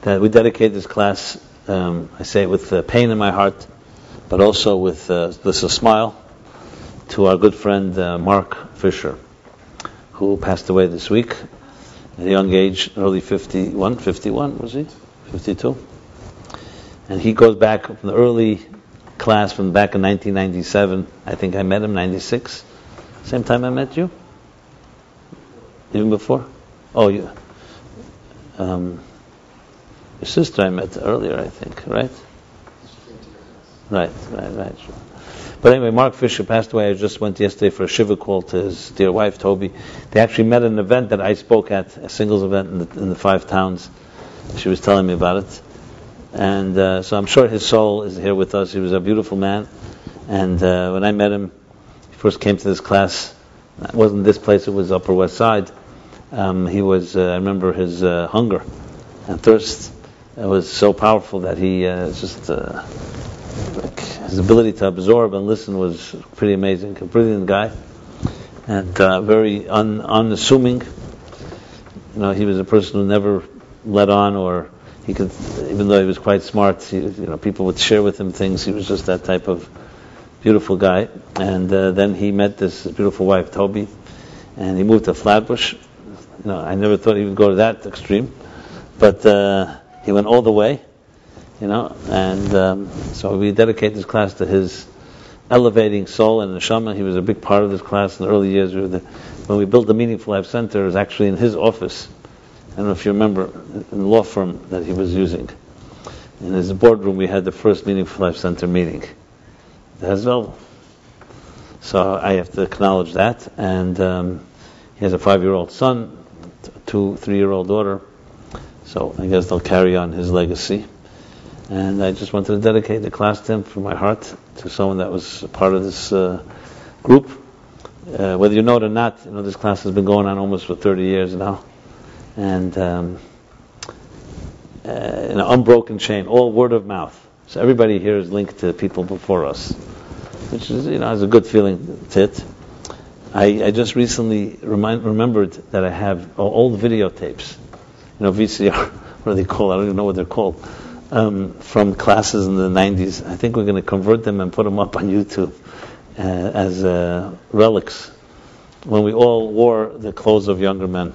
that we dedicate this class, I say it with pain in my heart, but also with a smile, to our good friend Mark Fisher, who passed away this week at a young age, early 51 was he? 52? And he goes back from the early class from back in 1997. I think I met him 96. Same time I met you? Even before? Oh, you. Your sister I met earlier, I think, right? Right. Sure. But anyway, Mark Fisher passed away. I just went yesterday for a shiva call to his dear wife, Toby. They actually met at an event that I spoke at, a singles event in the 5 towns. She was telling me about it. And so I'm sure his soul is here with us. He was a beautiful man. And when I met him, he first came to this class. It wasn't this place, it was Upper West Side. He was, I remember his hunger and thirst. It was so powerful that he his ability to absorb and listen was pretty amazing. A brilliant guy, and very unassuming. He was a person who never let on, or he could, even though he was quite smart, people would share with him things. He was just that type of beautiful guy. And then he met this beautiful wife, Toby, and he moved to Flatbush. I never thought he would go to that extreme, but he went all the way. And so we dedicate this class to his elevating soul and neshama. He was a big part of this class in the early years. When we built the Meaningful Life Center, it was actually in his office. I don't know if you remember, in the law firm that he was using. In his boardroom, we had the first Meaningful Life Center meeting. As well. So I have to acknowledge that. And he has a 5-year-old son, 3-year-old daughter. So I guess they'll carry on his legacy. And I just wanted to dedicate the class to him from my heart, to someone that was a part of this group. Whether you know it or not, this class has been going on almost for 30 years now. and an unbroken chain, all word of mouth. So everybody here is linked to people before us, which is, has a good feeling to it. I just recently remembered that I have old videotapes, VCR, what are they called? I don't even know what they're called, from classes in the 90s. I think we're going to convert them and put them up on YouTube as relics, when we all wore the clothes of younger men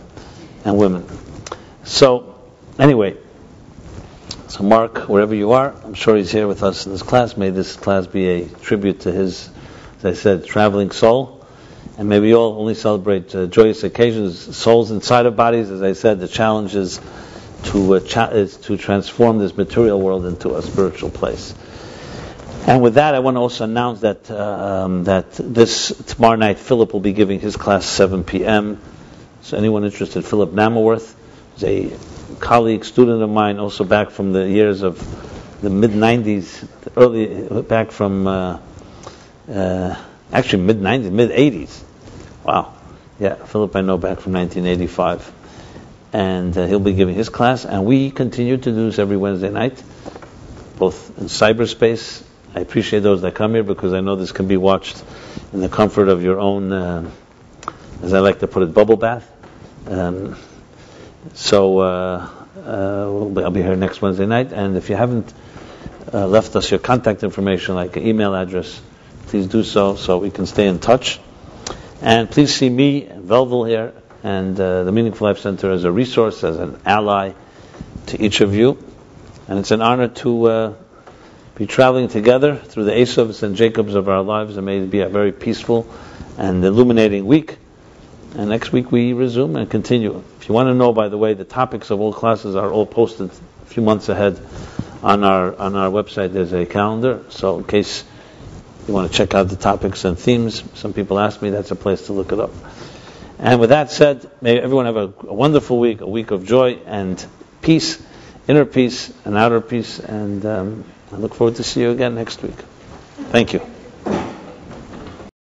and women. So, anyway, so Mark, wherever you are, I'm sure he's here with us in this class. May this class be a tribute to his, as I said, traveling soul. And may we all only celebrate joyous occasions, souls inside of bodies. As I said, the challenge is to transform this material world into a spiritual place. And with that, I want to also announce that tomorrow night, Philip will be giving his class 7 p.m. So anyone interested, Philip Namaworth is a colleague, student of mine, also back from the years of the mid-90s, back from actually mid-90s, mid-80s. Wow. Yeah, Philip I know back from 1985. And he'll be giving his class, and we continue to do this every Wednesday night, both in cyberspace. I appreciate those that come here, because I know this can be watched in the comfort of your own, as I like to put it, bubble bath. I'll be here next Wednesday night, and if you haven't left us your contact information, like an email address, please do so we can stay in touch. And please see me, Velvel here, and the Meaningful Life Center as a resource, as an ally to each of you. And it's an honor to be traveling together through the Esau's and Jacob's of our lives, and may it be a very peaceful and illuminating week. And next week we resume and continue. If you want to know, by the way, the topics of all classes are all posted a few months ahead on our website. There's a calendar, so in case you want to check out the topics and themes, some people ask me, that's a place to look it up. And with that said, may everyone have a wonderful week, a week of joy and peace, inner peace and outer peace, and I look forward to see you again next week. Thank you.